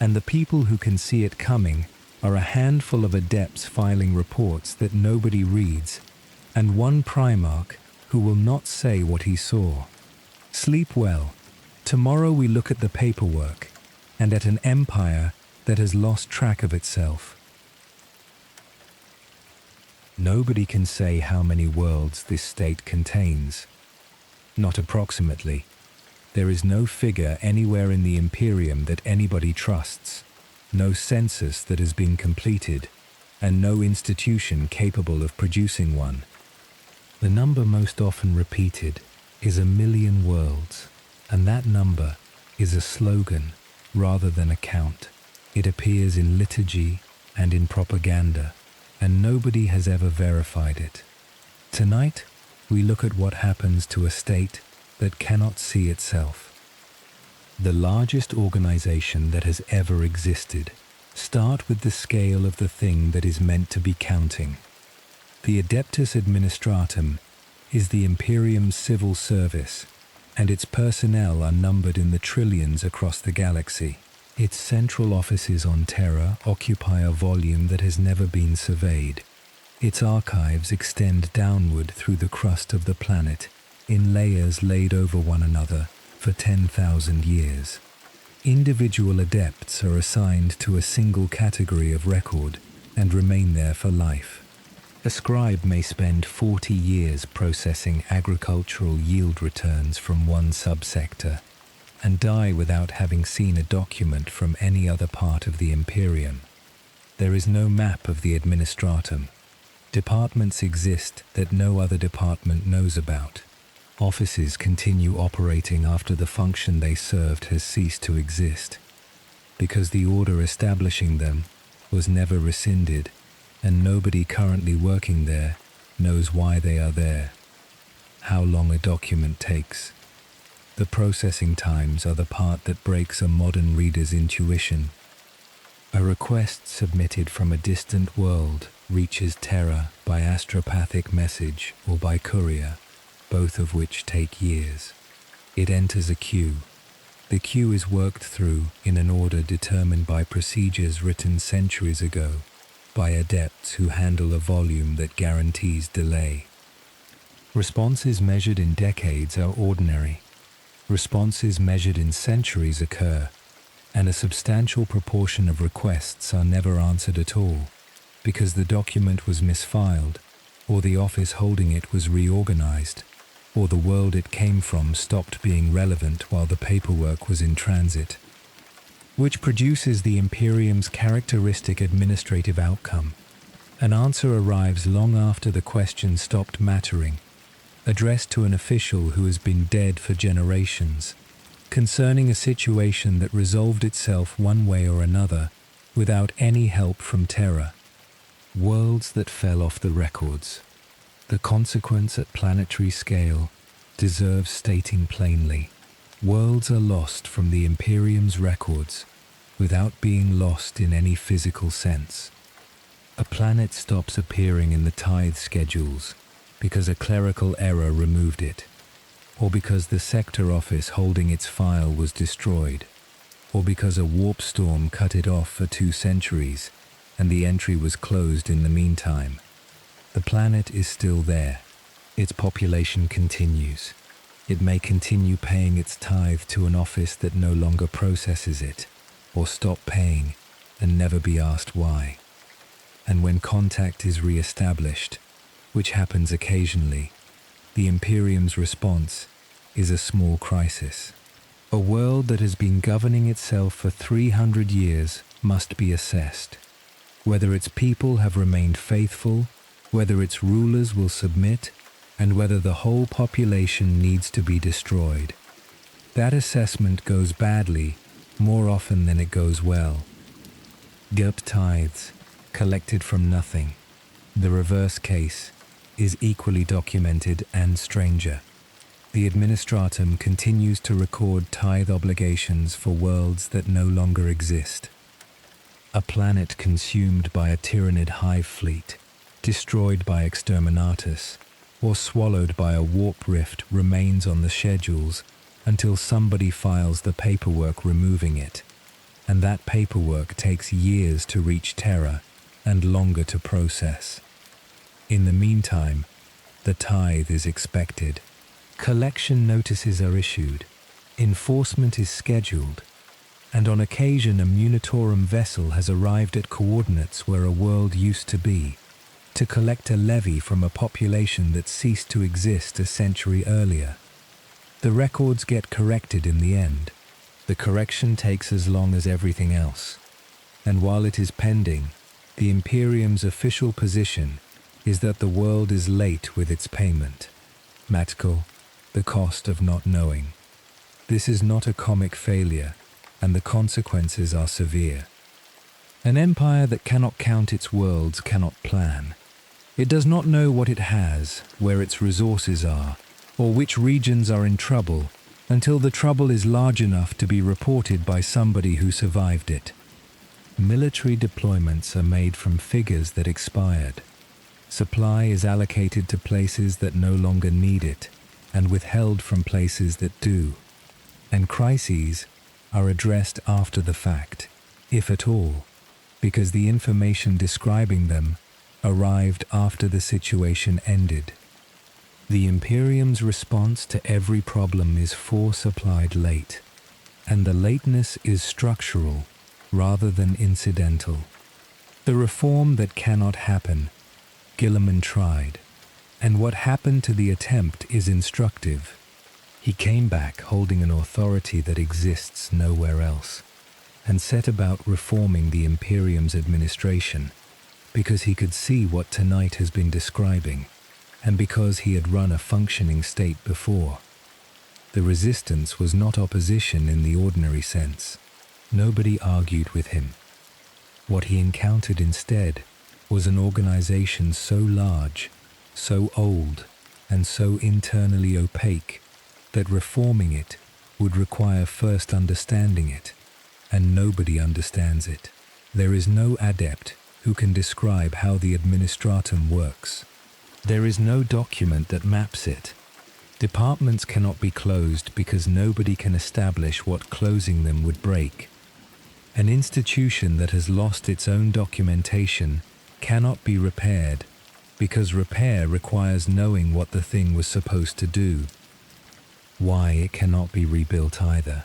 and the people who can see it coming are a handful of adepts filing reports that nobody reads, and one Primarch who will not say what he saw. Sleep well. Tomorrow we look at the paperwork, and at an empire that has lost track of itself. Nobody can say how many worlds this state contains. Not approximately. There is no figure anywhere in the Imperium that anybody trusts, no census that has been completed, and no institution capable of producing one. The number most often repeated is 1,000,000 worlds, and that number is a slogan rather than a count. It appears in liturgy and in propaganda, and nobody has ever verified it. Tonight, we look at what happens to a state that cannot see itself. The largest organization that has ever existed. Start with the scale of the thing that is meant to be counting. The Adeptus Administratum is the Imperium's civil service, and its personnel are numbered in the trillions across the galaxy. Its central offices on Terra occupy a volume that has never been surveyed. Its archives extend downward through the crust of the planet, in layers laid over one another for 10,000 years. Individual adepts are assigned to a single category of record and remain there for life. A scribe may spend 40 years processing agricultural yield returns from one subsector and die without having seen a document from any other part of the Imperium. There is no map of the Administratum. Departments exist that no other department knows about. Offices continue operating after the function they served has ceased to exist, because the order establishing them was never rescinded, and nobody currently working there knows why they are there, how long a document takes. The processing times are the part that breaks a modern reader's intuition. A request submitted from a distant world reaches Terra by astropathic message or by courier, both of which take years. It enters a queue. The queue is worked through in an order determined by procedures written centuries ago by adepts who handle a volume that guarantees delay. Responses measured in decades are ordinary. Responses measured in centuries occur, and a substantial proportion of requests are never answered at all, because the document was misfiled, or the office holding it was reorganized, or the world it came from stopped being relevant while the paperwork was in transit, which produces the Imperium's characteristic administrative outcome. An answer arrives long after the question stopped mattering, addressed to an official who has been dead for generations, concerning a situation that resolved itself one way or another without any help from Terra. Worlds that fell off the records. The consequence at planetary scale deserves stating plainly. Worlds are lost from the Imperium's records without being lost in any physical sense. A planet stops appearing in the tithe schedules because a clerical error removed it, or because the sector office holding its file was destroyed, or because a warp storm cut it off for 2 centuries and the entry was closed in the meantime. The planet is still there. Its population continues. It may continue paying its tithe to an office that no longer processes it, or stop paying and never be asked why. And when contact is re-established, which happens occasionally, the Imperium's response is a small crisis. A world that has been governing itself for 300 years must be assessed. Whether its people have remained faithful, whether its rulers will submit, and whether the whole population needs to be destroyed. That assessment goes badly more often than it goes well. Gilt tithes, collected from nothing. The reverse case is equally documented and stranger. The Administratum continues to record tithe obligations for worlds that no longer exist. A planet consumed by a tyrannid hive fleet, destroyed by exterminatus, or swallowed by a warp rift remains on the schedules until somebody files the paperwork removing it, and that paperwork takes years to reach Terra and longer to process. In the meantime, the tithe is expected. Collection notices are issued, enforcement is scheduled, and on occasion a Munitorum vessel has arrived at coordinates where a world used to be, to collect a levy from a population that ceased to exist a century earlier. The records get corrected in the end. The correction takes as long as everything else, and while it is pending, the Imperium's official position is that the world is late with its payment. Matko, the cost of not knowing. This is not a comic failure, and the consequences are severe. An empire that cannot count its worlds cannot plan. It does not know what it has, where its resources are, or which regions are in trouble, until the trouble is large enough to be reported by somebody who survived it. Military deployments are made from figures that expired. Supply is allocated to places that no longer need it, and withheld from places that do. And crises are addressed after the fact, if at all, because the information describing them arrived after the situation ended. The Imperium's response to every problem is force applied late, and the lateness is structural rather than incidental. The reform that cannot happen, Guilliman tried, and what happened to the attempt is instructive. He came back holding an authority that exists nowhere else, and set about reforming the Imperium's administration, because he could see what tonight has been describing, and because he had run a functioning state before. The resistance was not opposition in the ordinary sense. Nobody argued with him. What he encountered instead was an organization so large, so old, and so internally opaque that reforming it would require first understanding it, and nobody understands it. There is no adept who can describe how the Administratum works. There is no document that maps it. Departments cannot be closed because nobody can establish what closing them would break. An institution that has lost its own documentation cannot be repaired because repair requires knowing what the thing was supposed to do. Why it cannot be rebuilt either.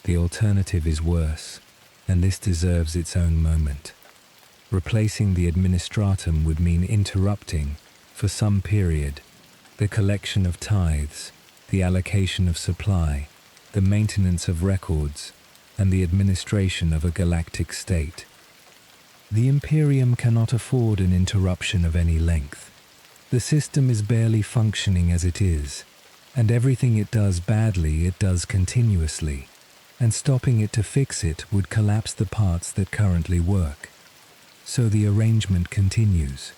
The alternative is worse, and this deserves its own moment. Replacing the Administratum would mean interrupting, for some period, the collection of tithes, the allocation of supply, the maintenance of records, and the administration of a galactic state. The Imperium cannot afford an interruption of any length. The system is barely functioning as it is, and everything it does badly it does continuously, and stopping it to fix it would collapse the parts that currently work. So the arrangement continues,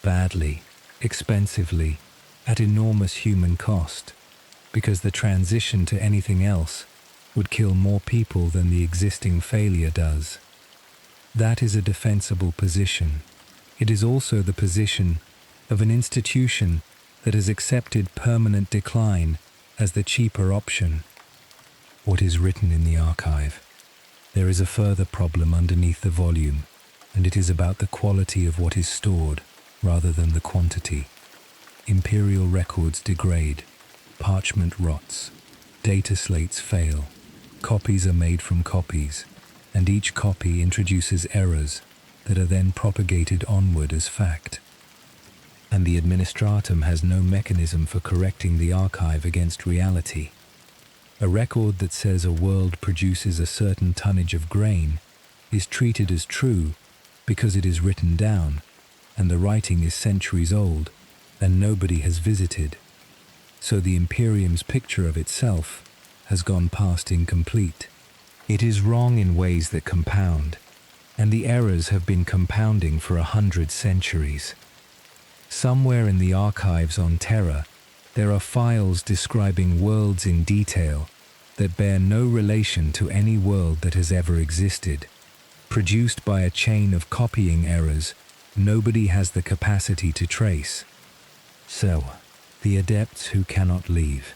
badly, expensively, at enormous human cost, because the transition to anything else would kill more people than the existing failure does. That is a defensible position. It is also the position of an institution that has accepted permanent decline as the cheaper option. What is written in the archive? There is a further problem underneath the volume, and it is about the quality of what is stored rather than the quantity. Imperial records degrade, parchment rots, data slates fail, copies are made from copies, and each copy introduces errors that are then propagated onward as fact. And the Administratum has no mechanism for correcting the archive against reality. A record that says a world produces a certain tonnage of grain is treated as true because it is written down, and the writing is centuries old, and nobody has visited. So the Imperium's picture of itself has gone past incomplete. It is wrong in ways that compound, and the errors have been compounding for 100 centuries. Somewhere in the archives on Terra, there are files describing worlds in detail that bear no relation to any world that has ever existed, produced by a chain of copying errors nobody has the capacity to trace. So, the adepts who cannot leave.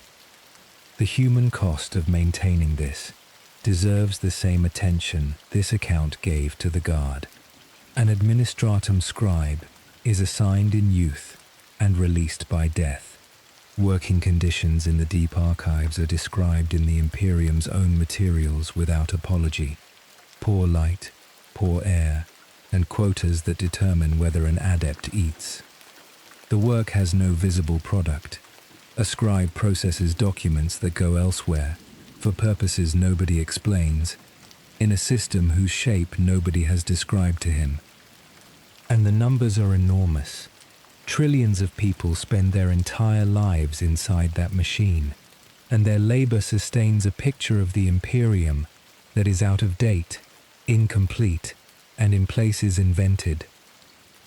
The human cost of maintaining this deserves the same attention this account gave to the guard. An Administratum scribe is assigned in youth and released by death. Working conditions in the deep archives are described in the Imperium's own materials without apology. Poor light, poor air, and quotas that determine whether an adept eats. The work has no visible product. A scribe processes documents that go elsewhere, for purposes nobody explains, in a system whose shape nobody has described to him. And the numbers are enormous. Trillions of people spend their entire lives inside that machine. and their labor sustains a picture of the Imperium that is out of date, incomplete, and in places invented.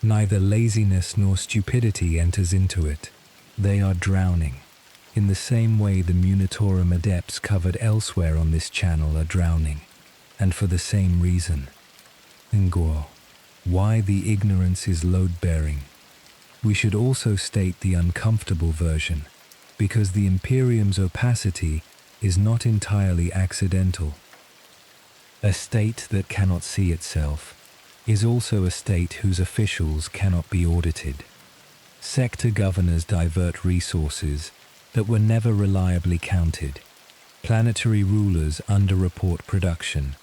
Neither laziness nor stupidity enters into it. They are drowning, in the same way the Munitorum adepts covered elsewhere on this channel are drowning, and for the same reason. Ngor, why the ignorance is load-bearing. We should also state the uncomfortable version, because the Imperium's opacity is not entirely accidental. A state that cannot see itself is also a state whose officials cannot be audited. Sector governors divert resources that were never reliably counted. Planetary rulers underreport production.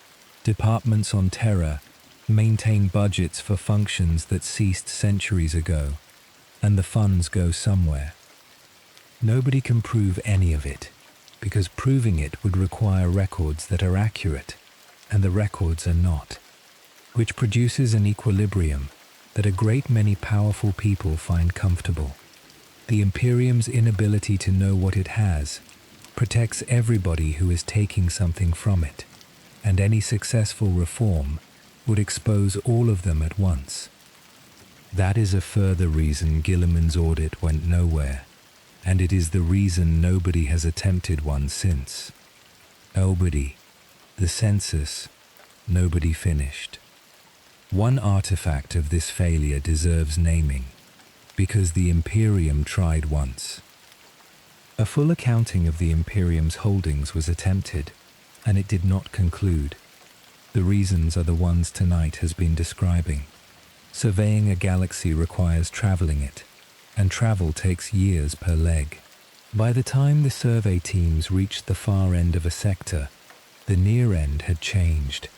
Departments on Terra maintain budgets for functions that ceased centuries ago, and the funds go somewhere. Nobody can prove any of it, because proving it would require records that are accurate, and the records are not, which produces an equilibrium that a great many powerful people find comfortable. The Imperium's inability to know what it has protects everybody who is taking something from it, and any successful reform would expose all of them at once. That is a further reason Guilliman's audit went nowhere, and it is the reason nobody has attempted one since. Nobody. The census, nobody finished. One artifact of this failure deserves naming, because the Imperium tried once. A full accounting of the Imperium's holdings was attempted, and it did not conclude. The reasons are the ones tonight has been describing. Surveying a galaxy requires traveling it, and travel takes years per leg. By the time the survey teams reached the far end of a sector, the near end had changed.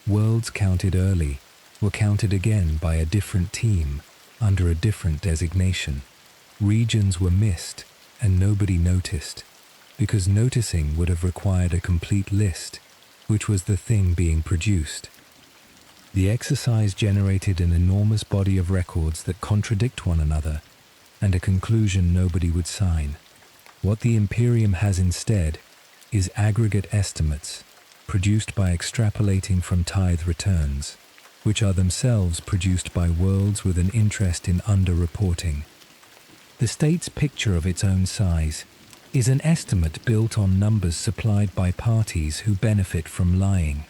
Worlds counted early were counted again by a different team under a different designation. Regions were missed and nobody noticed, because noticing would have required a complete list, which was the thing being produced. The exercise generated an enormous body of records that contradict one another, and a conclusion nobody would sign. What the Imperium has instead is aggregate estimates, produced by extrapolating from tithe returns, which are themselves produced by worlds with an interest in underreporting. The state's picture of its own size is an estimate built on numbers supplied by parties who benefit from lying,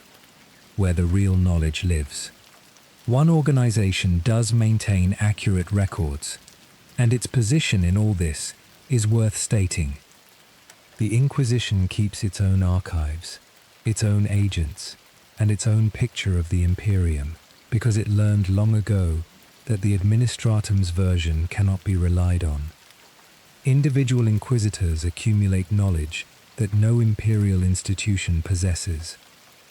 where the real knowledge lives. One organization does maintain accurate records, and its position in all this is worth stating. The Inquisition keeps its own archives, its own agents, and its own picture of the Imperium, because it learned long ago that the Administratum's version cannot be relied on. Individual inquisitors accumulate knowledge that no imperial institution possesses.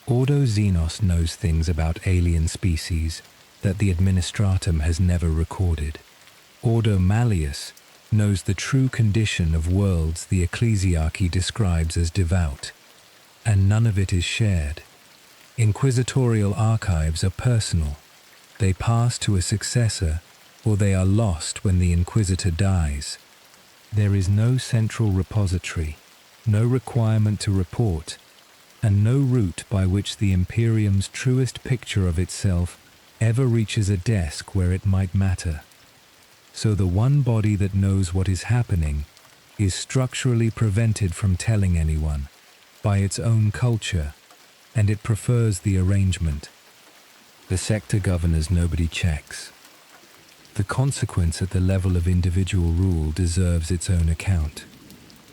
Ordo Xenos knows things about alien species that the Administratum has never recorded. Ordo Malleus knows the true condition of worlds the ecclesiarchy describes as devout, and none of it is shared. Inquisitorial archives are personal. They pass to a successor, or they are lost when the inquisitor dies. There is no central repository, no requirement to report, and no route by which the Imperium's truest picture of itself ever reaches a desk where it might matter. So the one body that knows what is happening is structurally prevented from telling anyone by its own culture, and it prefers the arrangement. The sector governors nobody checks. The consequence at the level of individual rule deserves its own account.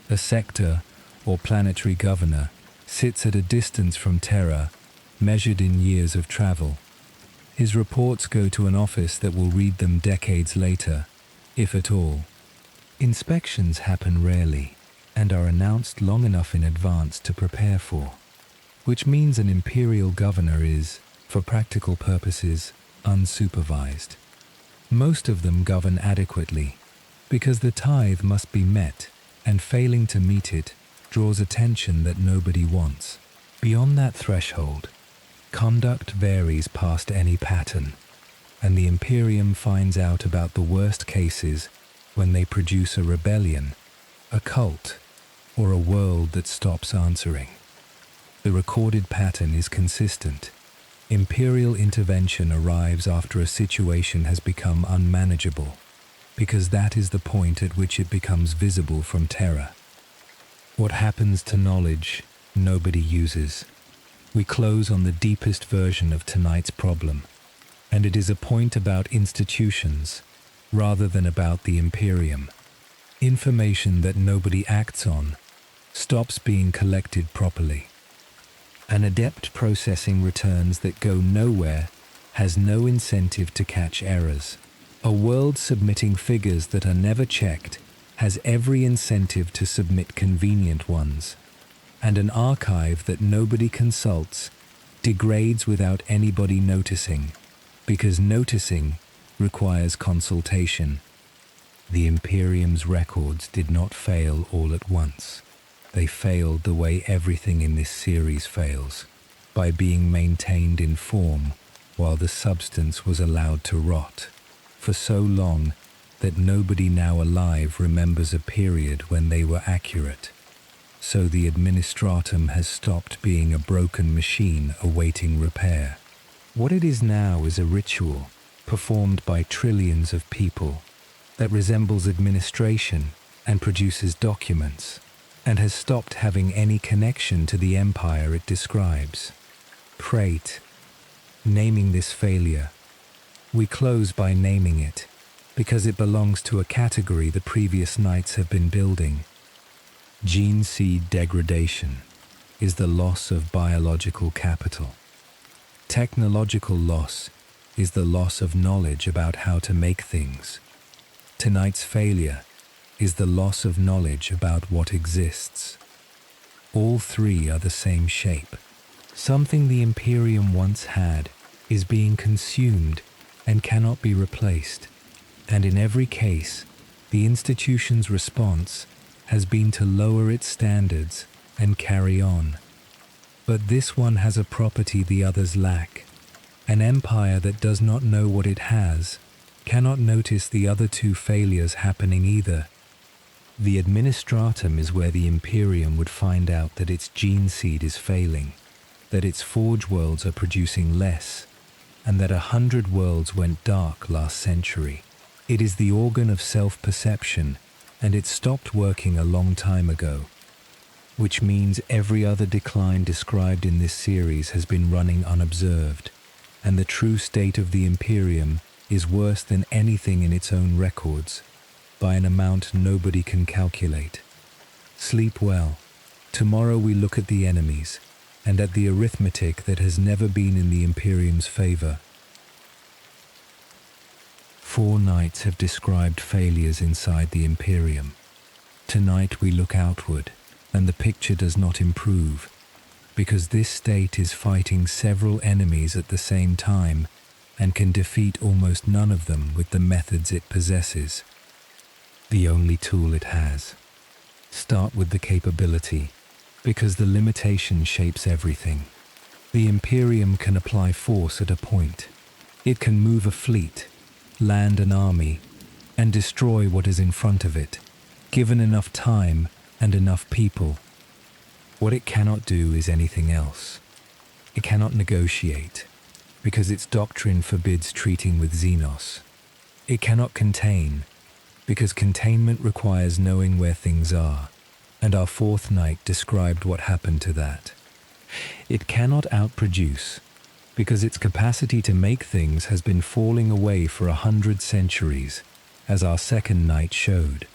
A sector or planetary governor sits at a distance from Terra, measured in years of travel. His reports go to an office that will read them decades later, if at all. Inspections happen rarely and are announced long enough in advance to prepare for, which means an imperial governor is, for practical purposes, unsupervised. Most of them govern adequately, because the tithe must be met, and failing to meet it draws attention that nobody wants. Beyond that threshold, conduct varies past any pattern, and the Imperium finds out about the worst cases when they produce a rebellion, a cult, or a world that stops answering. The recorded pattern is consistent. Imperial intervention arrives after a situation has become unmanageable, because that is the point at which it becomes visible from terror. What happens to knowledge nobody uses? We close on the deepest version of tonight's problem, and it is a point about institutions rather than about the Imperium. Information that nobody acts on stops being collected properly. An adept processing returns that go nowhere has no incentive to catch errors. A world submitting figures that are never checked has every incentive to submit convenient ones. And an archive that nobody consults degrades without anybody noticing, because noticing requires consultation. The Imperium's records did not fail all at once. They failed the way everything in this series fails, by being maintained in form while the substance was allowed to rot, for so long that nobody now alive remembers a period when they were accurate. So the Administratum has stopped being a broken machine awaiting repair. What it is now is a ritual performed by trillions of people that resembles administration and produces documents, and has stopped having any connection to the empire it describes. Prate. Naming this failure. We close by naming it, because it belongs to a category the previous nights have been building. Gene seed degradation is the loss of biological capital. Technological loss is the loss of knowledge about how to make things. Tonight's failure is the loss of knowledge about what exists. All three are the same shape. Something the Imperium once had is being consumed and cannot be replaced. And in every case, the institution's response has been to lower its standards and carry on. But this one has a property the others lack. An empire that does not know what it has cannot notice the other two failures happening either. The Administratum is where the Imperium would find out that its gene seed is failing, that its forge worlds are producing less, and that 100 worlds went dark last century. It is the organ of self-perception, and it stopped working a long time ago, which means every other decline described in this series has been running unobserved, and the true state of the Imperium is worse than anything in its own records, by an amount nobody can calculate. Sleep well. Tomorrow we look at the enemies, and at the arithmetic that has never been in the Imperium's favor. 4 nights have described failures inside the Imperium. Tonight we look outward, and the picture does not improve, because this state is fighting several enemies at the same time, and can defeat almost none of them with the methods it possesses. The only tool it has. Start with the capability, because the limitation shapes everything. The Imperium can apply force at a point. It can move a fleet, land an army, and destroy what is in front of it, given enough time and enough people. What it cannot do is anything else. It cannot negotiate, because its doctrine forbids treating with Xenos. It cannot contain, because containment requires knowing where things are, and our 4th night described what happened to that. It cannot outproduce, because its capacity to make things has been falling away for 100 centuries, as our 2nd night showed.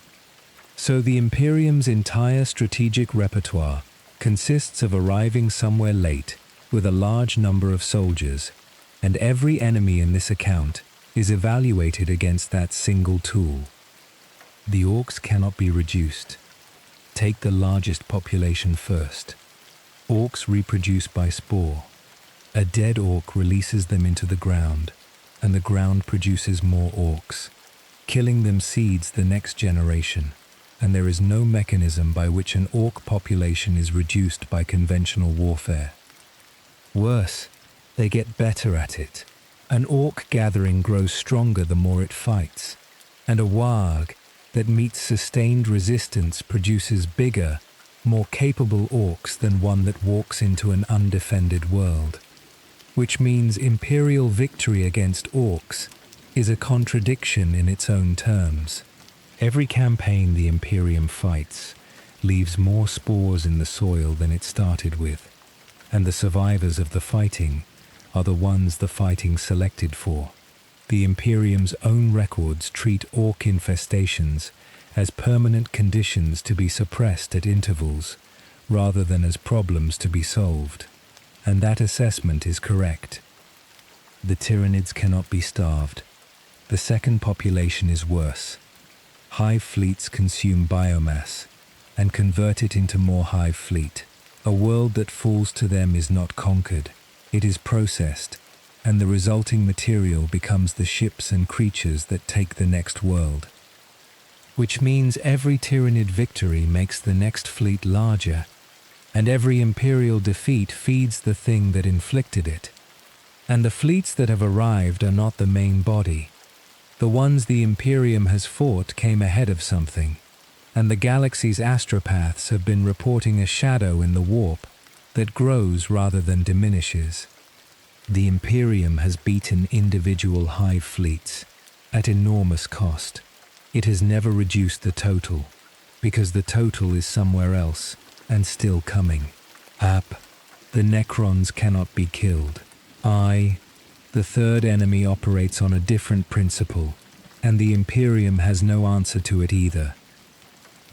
So the Imperium's entire strategic repertoire consists of arriving somewhere late with a large number of soldiers, and every enemy in this account is evaluated against that single tool. The orcs cannot be reduced. Take the largest population first. Orcs reproduce by spore. A dead orc releases them into the ground, and the ground produces more orcs. Killing them seeds the next generation, and there is no mechanism by which an orc population is reduced by conventional warfare. Worse, they get better at it. An orc gathering grows stronger the more it fights, and a warg that meets sustained resistance produces bigger more capable orcs than one that walks into an undefended world. Which means imperial victory against orcs is a contradiction in its own terms. Every campaign the Imperium fights leaves more spores in the soil than it started with, and the survivors of the fighting are the ones the fighting selected for. The Imperium's own records treat orc infestations as permanent conditions to be suppressed at intervals, rather than as problems to be solved. And that assessment is correct. The Tyranids cannot be starved. The second population is worse. Hive fleets consume biomass and convert it into more hive fleet. A world that falls to them is not conquered. It is processed, and the resulting material becomes the ships and creatures that take the next world. Which means every Tyranid victory makes the next fleet larger, and every imperial defeat feeds the thing that inflicted it. And the fleets that have arrived are not the main body. The ones the Imperium has fought came ahead of something, and the galaxy's astropaths have been reporting a shadow in the warp that grows rather than diminishes. The Imperium has beaten individual hive fleets at enormous cost. It has never reduced the total, because the total is somewhere else and still coming. Up, the Necrons cannot be killed. The third enemy operates on a different principle, and the Imperium has no answer to it either.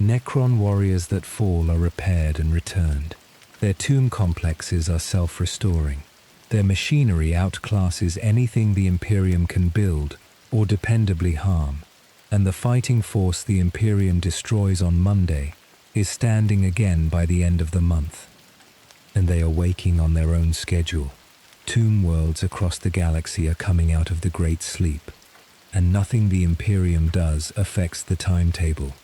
Necron warriors that fall are repaired and returned. Their tomb complexes are self-restoring. Their machinery outclasses anything the Imperium can build or dependably harm, and the fighting force the Imperium destroys on Monday is standing again by the end of the month. And they are waking on their own schedule. Tomb worlds across the galaxy are coming out of the Great Sleep, and nothing the Imperium does affects the timetable,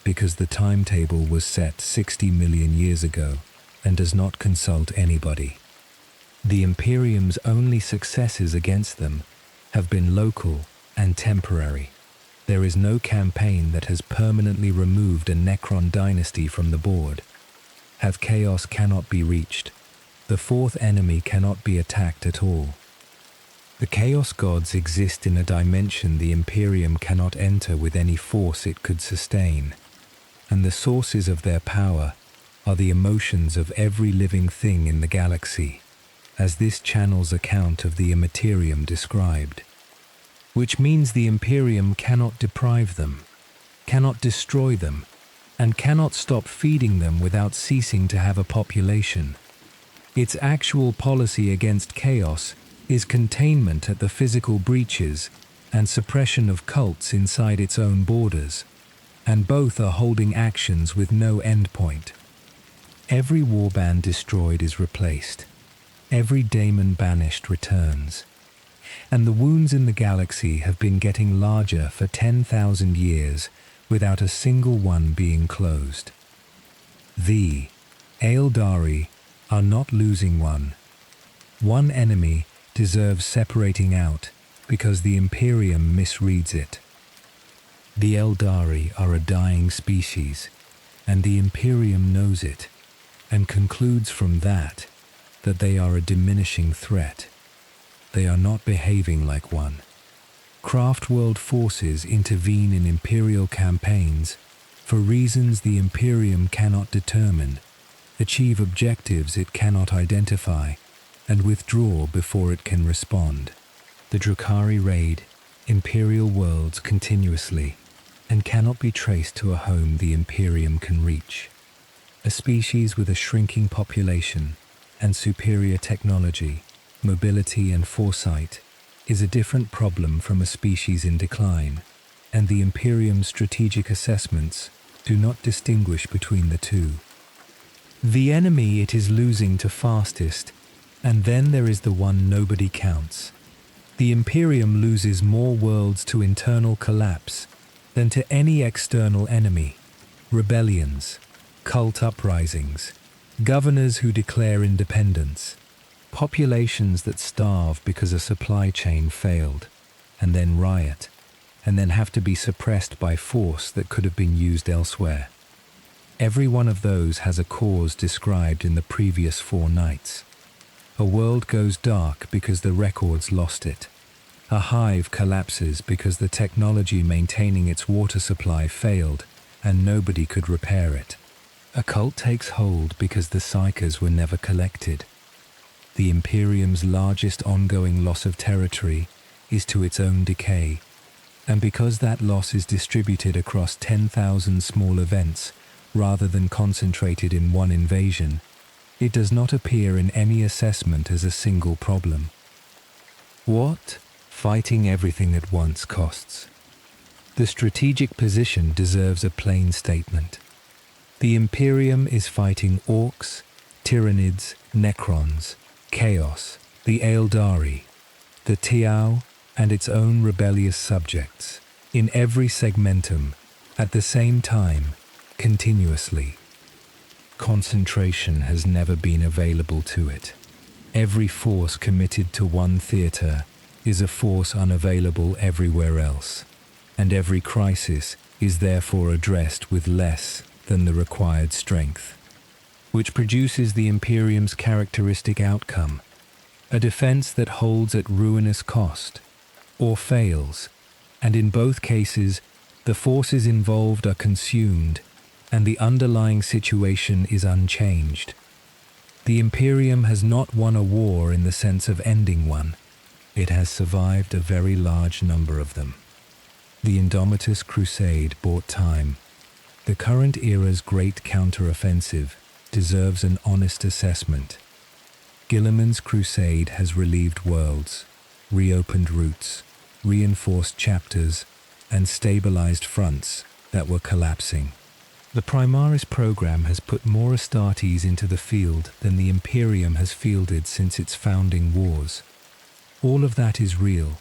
because the timetable was set 60 million years ago and does not consult anybody. The Imperium's only successes against them have been local and temporary. There is no campaign that has permanently removed a Necron dynasty from the board. Have chaos cannot be reached. The fourth enemy cannot be attacked at all. The Chaos Gods exist in a dimension the Imperium cannot enter with any force it could sustain, and the sources of their power are the emotions of every living thing in the galaxy, as this channel's account of the Immaterium described. Which means the Imperium cannot deprive them, cannot destroy them, and cannot stop feeding them without ceasing to have a population. Its actual policy against chaos is containment at the physical breaches and suppression of cults inside its own borders, and both are holding actions with no endpoint. Every warband destroyed is replaced. Every daemon banished returns. And the wounds in the galaxy have been getting larger for 10,000 years without a single one being closed. The Aeldari are not losing one. One enemy deserves separating out because the Imperium misreads it. The Aeldari are a dying species, and the Imperium knows it, and concludes from that they are a diminishing threat. They are not behaving like one. Craftworld forces intervene in Imperial campaigns for reasons the Imperium cannot determine, achieve objectives it cannot identify, and withdraw before it can respond. The Drukhari raid Imperial worlds continuously and cannot be traced to a home the Imperium can reach. A species with a shrinking population and superior technology, mobility and foresight is a different problem from a species in decline, and the Imperium's strategic assessments do not distinguish between the two. The enemy it is losing to fastest, and then there is the one nobody counts. The Imperium loses more worlds to internal collapse than to any external enemy. Rebellions, cult uprisings, governors who declare independence, populations that starve because a supply chain failed, and then riot, and then have to be suppressed by force that could have been used elsewhere. Every one of those has a cause described in the previous 4 nights. A world goes dark because the records lost it. A hive collapses because the technology maintaining its water supply failed and nobody could repair it. A cult takes hold because the psychers were never collected. The Imperium's largest ongoing loss of territory is to its own decay, and because that loss is distributed across 10,000 small events rather than concentrated in one invasion, it does not appear in any assessment as a single problem. What fighting everything at once costs? The strategic position deserves a plain statement. The Imperium is fighting orcs, Tyranids, Necrons, Chaos, the Aeldari, the Tiao, and its own rebellious subjects, in every segmentum, at the same time, continuously. Concentration has never been available to it. Every force committed to one theatre is a force unavailable everywhere else, and every crisis is therefore addressed with less than the required strength, which produces the Imperium's characteristic outcome, a defense that holds at ruinous cost, or fails, and in both cases the forces involved are consumed and the underlying situation is unchanged. The Imperium has not won a war in the sense of ending one. It has survived a very large number of them. The Indomitus Crusade bought time. The current era's great counter-offensive deserves an honest assessment. Guilliman's crusade has relieved worlds, reopened routes, reinforced chapters, and stabilized fronts that were collapsing. The Primaris program has put more Astartes into the field than the Imperium has fielded since its founding wars. All of that is real,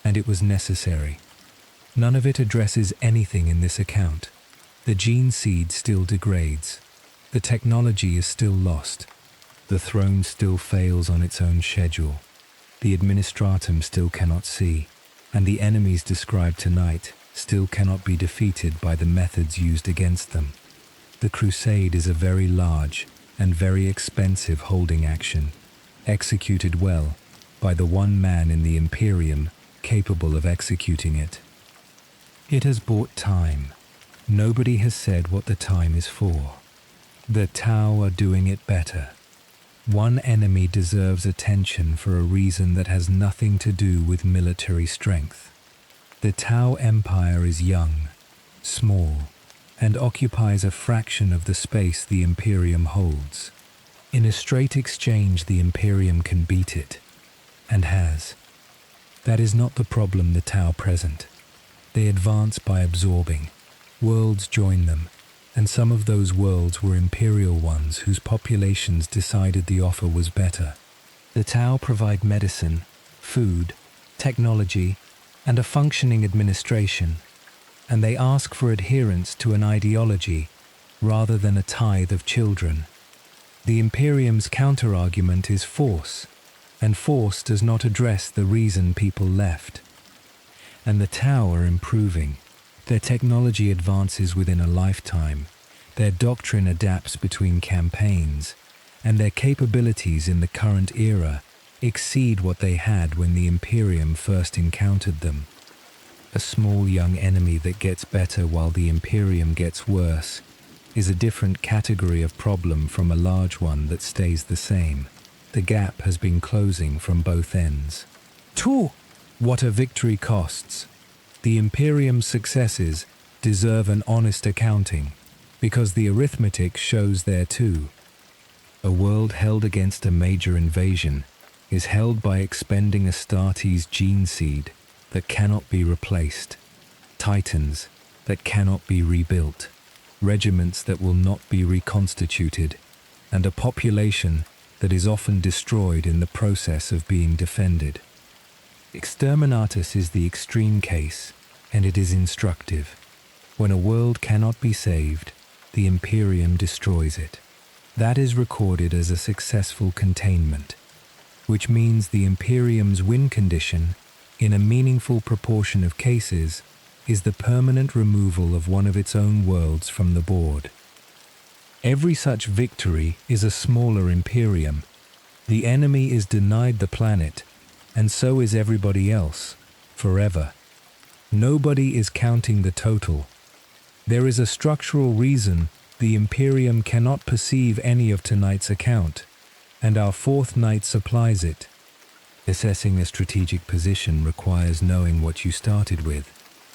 and it was necessary. None of it addresses anything in this account. The gene seed still degrades. The technology is still lost. The throne still fails on its own schedule. The Administratum still cannot see, and the enemies described tonight still cannot be defeated by the methods used against them. The crusade is a very large and very expensive holding action, executed well by the one man in the Imperium capable of executing it. It has bought time. Nobody has said what the time is for. The Tau are doing it better. One enemy deserves attention for a reason that has nothing to do with military strength. The Tau Empire is young, small, and occupies a fraction of the space the Imperium holds. In a straight exchange, the Imperium can beat it, and has. That is not the problem the Tau present. They advance by absorbing. Worlds join them, and some of those worlds were imperial ones whose populations decided the offer was better. The Tau provide medicine, food, technology, and a functioning administration, and they ask for adherence to an ideology rather than a tithe of children. The Imperium's counterargument is force, and force does not address the reason people left. And the Tau are improving. Their technology advances within a lifetime, their doctrine adapts between campaigns, and their capabilities in the current era exceed what they had when the Imperium first encountered them. A small young enemy that gets better while the Imperium gets worse is a different category of problem from a large one that stays the same. The gap has been closing from both ends. What a victory costs! The Imperium's successes deserve an honest accounting, because the arithmetic shows there too. A world held against a major invasion is held by expending Astartes' gene seed that cannot be replaced, titans that cannot be rebuilt, regiments that will not be reconstituted, and a population that is often destroyed in the process of being defended. Exterminatus is the extreme case, and it is instructive. When a world cannot be saved, the Imperium destroys it. That is recorded as a successful containment, which means the Imperium's win condition, in a meaningful proportion of cases, is the permanent removal of one of its own worlds from the board. Every such victory is a smaller Imperium. The enemy is denied the planet, and so is everybody else, forever. Nobody is counting the total. There is a structural reason the Imperium cannot perceive any of tonight's account, and our fourth night supplies it. Assessing a strategic position requires knowing what you started with,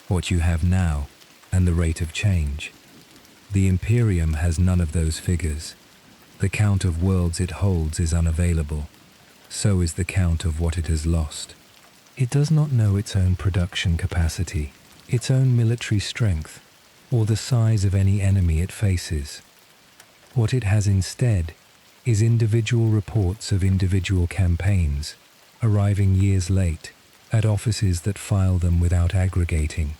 what you have now, and the rate of change. The Imperium has none of those figures. The count of worlds it holds is unavailable. So is the count of what it has lost. It does not know its own production capacity, its own military strength, or the size of any enemy it faces. What it has instead is individual reports of individual campaigns, arriving years late at offices that file them without aggregating.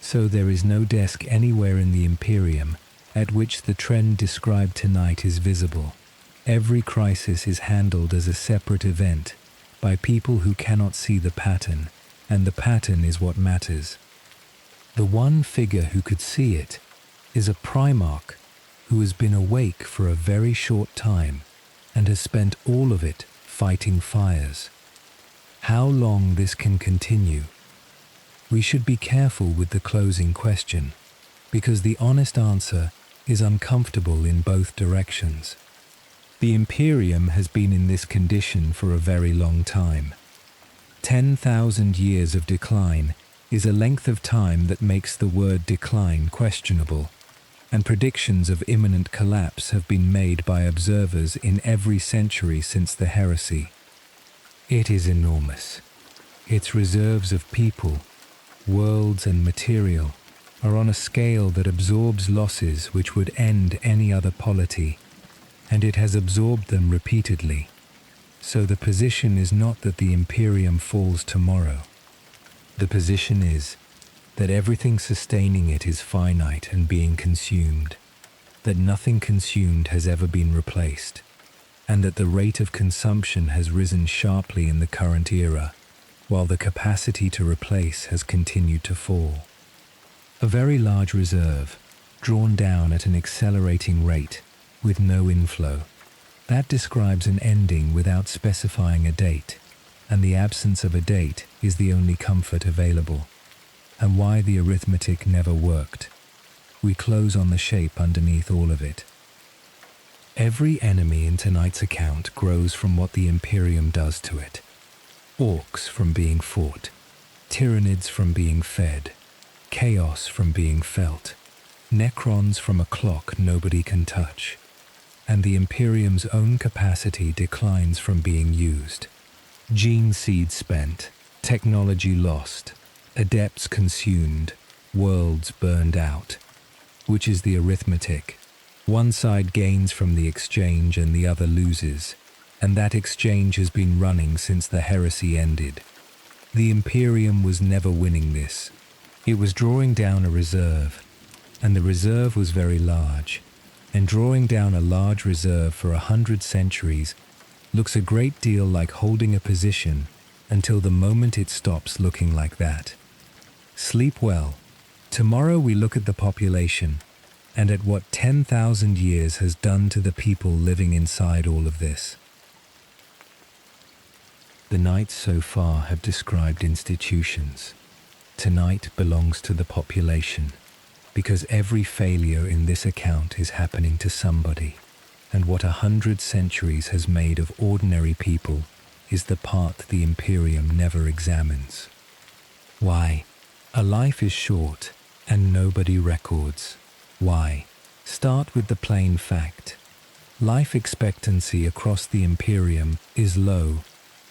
So there is no desk anywhere in the Imperium at which the trend described tonight is visible. Every crisis is handled as a separate event by people who cannot see the pattern, and the pattern is what matters. The one figure who could see it is a Primarch who has been awake for a very short time and has spent all of it fighting fires. How long this can continue? We should be careful with the closing question, because the honest answer is uncomfortable in both directions. The Imperium has been in this condition for a very long time. 10,000 years of decline is a length of time that makes the word decline questionable, and predictions of imminent collapse have been made by observers in every century since the heresy. It is enormous. Its reserves of people, worlds and material are on a scale that absorbs losses which would end any other polity, and it has absorbed them repeatedly. So the position is not that the Imperium falls tomorrow. The position is that everything sustaining it is finite and being consumed, that nothing consumed has ever been replaced, and that the rate of consumption has risen sharply in the current era, while the capacity to replace has continued to fall. A very large reserve, drawn down at an accelerating rate, with no inflow. That describes an ending without specifying a date, and the absence of a date is the only comfort available, and why the arithmetic never worked. We close on the shape underneath all of it. Every enemy in tonight's account grows from what the Imperium does to it. Orcs from being fought, Tyranids from being fed, chaos from being felt, Necrons from a clock nobody can touch, and the Imperium's own capacity declines from being used. Gene seed spent, technology lost, adepts consumed, worlds burned out. Which is the arithmetic? One side gains from the exchange and the other loses, and that exchange has been running since the heresy ended. The Imperium was never winning this. It was drawing down a reserve, and the reserve was very large, and drawing down a large reserve for 100 centuries looks a great deal like holding a position until the moment it stops looking like that. Sleep well. Tomorrow we look at the population and at what 10,000 years has done to the people living inside all of this. The nights so far have described institutions. Tonight belongs to the population, because every failure in this account is happening to somebody, and what 100 centuries has made of ordinary people is the part the Imperium never examines. Why? A life is short, and nobody records. Why? Start with the plain fact. Life expectancy across the Imperium is low,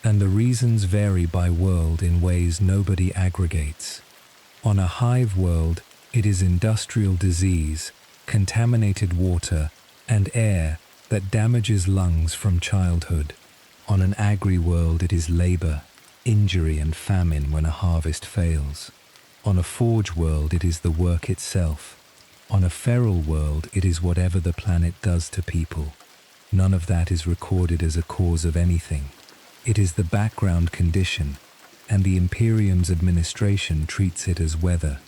and the reasons vary by world in ways nobody aggregates. On a hive world, it is industrial disease, contaminated water, and air that damages lungs from childhood. On an agri-world, it is labor, injury, and famine when a harvest fails. On a forge world, it is the work itself. On a feral world, it is whatever the planet does to people. None of that is recorded as a cause of anything. It is the background condition, and the Imperium's administration treats it as weather.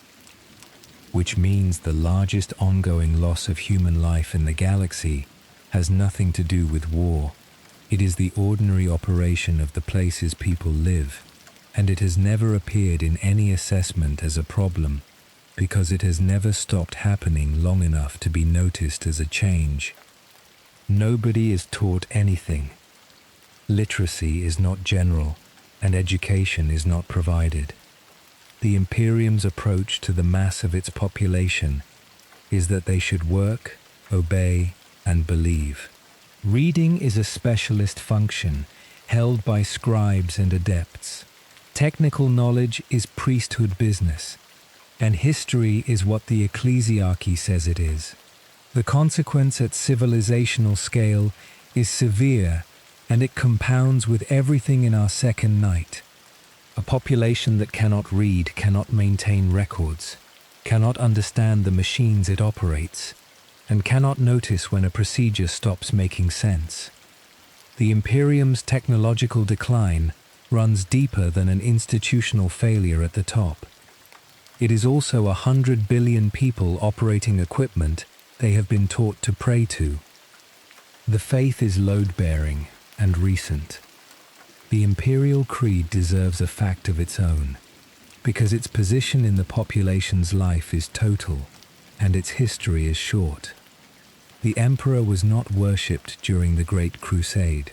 which means the largest ongoing loss of human life in the galaxy has nothing to do with war. It is the ordinary operation of the places people live, and it has never appeared in any assessment as a problem because it has never stopped happening long enough to be noticed as a change. Nobody is taught anything. Literacy is not general, and education is not provided. The Imperium's approach to the mass of its population is that they should work, obey, and believe. Reading is a specialist function held by scribes and adepts. Technical knowledge is priesthood business, and history is what the ecclesiarchy says it is. The consequence at civilizational scale is severe, and it compounds with everything in our second night. A population that cannot read, cannot maintain records, cannot understand the machines it operates, and cannot notice when a procedure stops making sense. The Imperium's technological decline runs deeper than an institutional failure at the top. It is also 100 billion people operating equipment they have been taught to pray to. The faith is load-bearing and recent. The Imperial Creed deserves a fact of its own, because its position in the population's life is total, and its history is short. The Emperor was not worshipped during the Great Crusade.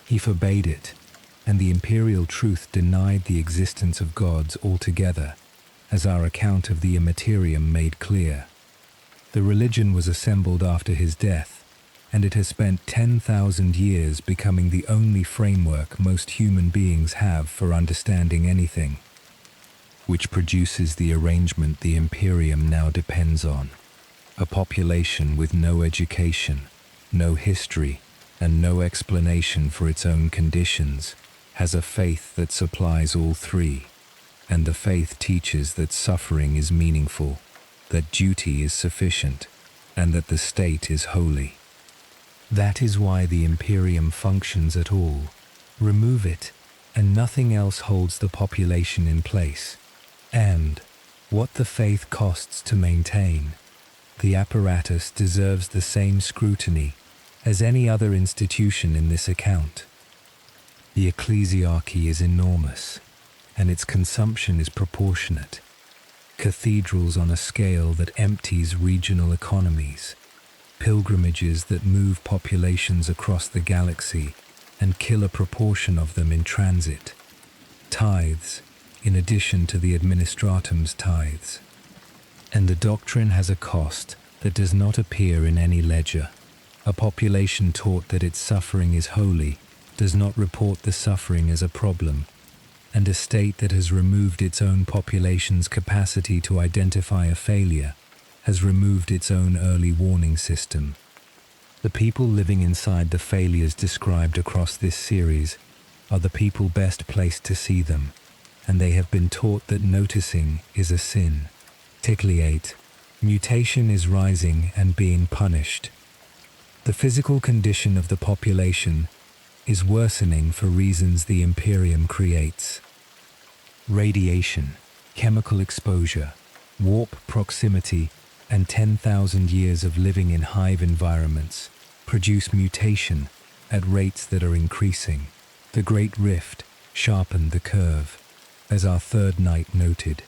He forbade it, and the imperial truth denied the existence of gods altogether, as our account of the Immaterium made clear. The religion was assembled after his death, and it has spent 10,000 years becoming the only framework most human beings have for understanding anything, which produces the arrangement the Imperium now depends on. A population with no education, no history, and no explanation for its own conditions has a faith that supplies all three, and the faith teaches that suffering is meaningful, that duty is sufficient, and that the state is holy. That is why the Imperium functions at all. Remove it, and nothing else holds the population in place. And what the faith costs to maintain, the apparatus deserves the same scrutiny as any other institution in this account. The ecclesiarchy is enormous, and its consumption is proportionate. Cathedrals on a scale that empties regional economies, pilgrimages that move populations across the galaxy and kill a proportion of them in transit, tithes, in addition to the Administratum's tithes. And the doctrine has a cost that does not appear in any ledger. A population taught that its suffering is holy does not report the suffering as a problem, and a state that has removed its own population's capacity to identify a failure has removed its own early warning system. The people living inside the failures described across this series are the people best placed to see them, and they have been taught that noticing is a sin. Tickly 8. Mutation is rising and being punished. The physical condition of the population is worsening for reasons the Imperium creates. Radiation, chemical exposure, warp proximity, and 10,000 years of living in hive environments produce mutation at rates that are increasing. The Great Rift sharpened the curve. As our third night noted,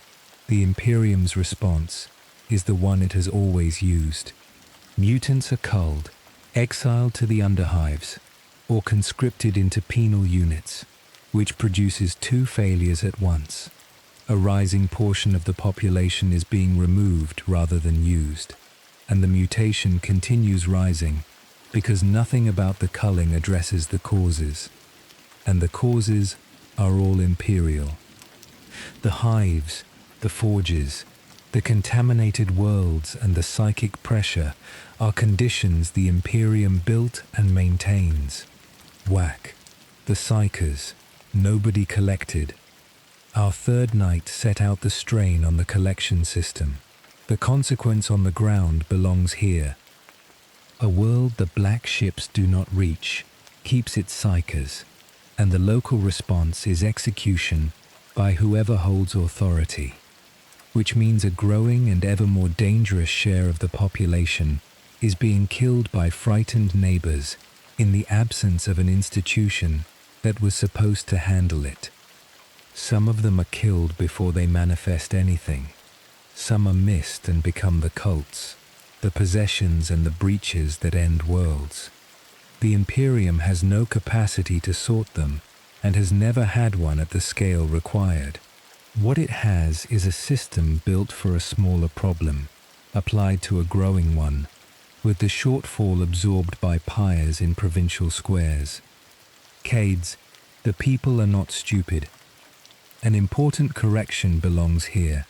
the Imperium's response is the one it has always used. Mutants are culled, exiled to the underhives, or conscripted into penal units, which produces two failures at once. A rising portion of the population is being removed rather than used, and the mutation continues rising because nothing about the culling addresses the causes, and the causes are all imperial. The hives, the forges, the contaminated worlds, and the psychic pressure are conditions the Imperium built and maintains. Whack. The psychers. Nobody collected. Our third night set out the strain on the collection system. The consequence on the ground belongs here. A world the black ships do not reach keeps its psychers, and the local response is execution by whoever holds authority. which means a growing and ever more dangerous share of the population is being killed by frightened neighbors in the absence of an institution that was supposed to handle it. Some of them are killed before they manifest anything. Some are missed and become the cults, the possessions and the breaches that end worlds. The Imperium has no capacity to sort them and has never had one at the scale required. What it has is a system built for a smaller problem, applied to a growing one, with the shortfall absorbed by pyres in provincial squares. Cades, the people are not stupid. An important correction belongs here,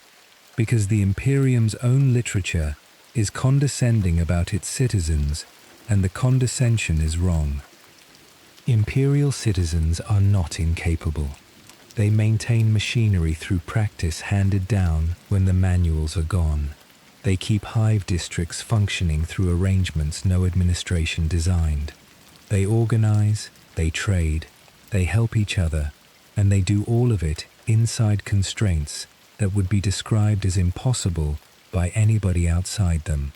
because the Imperium's own literature is condescending about its citizens, and the condescension is wrong. Imperial citizens are not incapable. They maintain machinery through practice handed down when the manuals are gone. They keep hive districts functioning through arrangements no administration designed. They organize, they trade, they help each other, and they do all of it inside constraints that would be described as impossible by anybody outside them.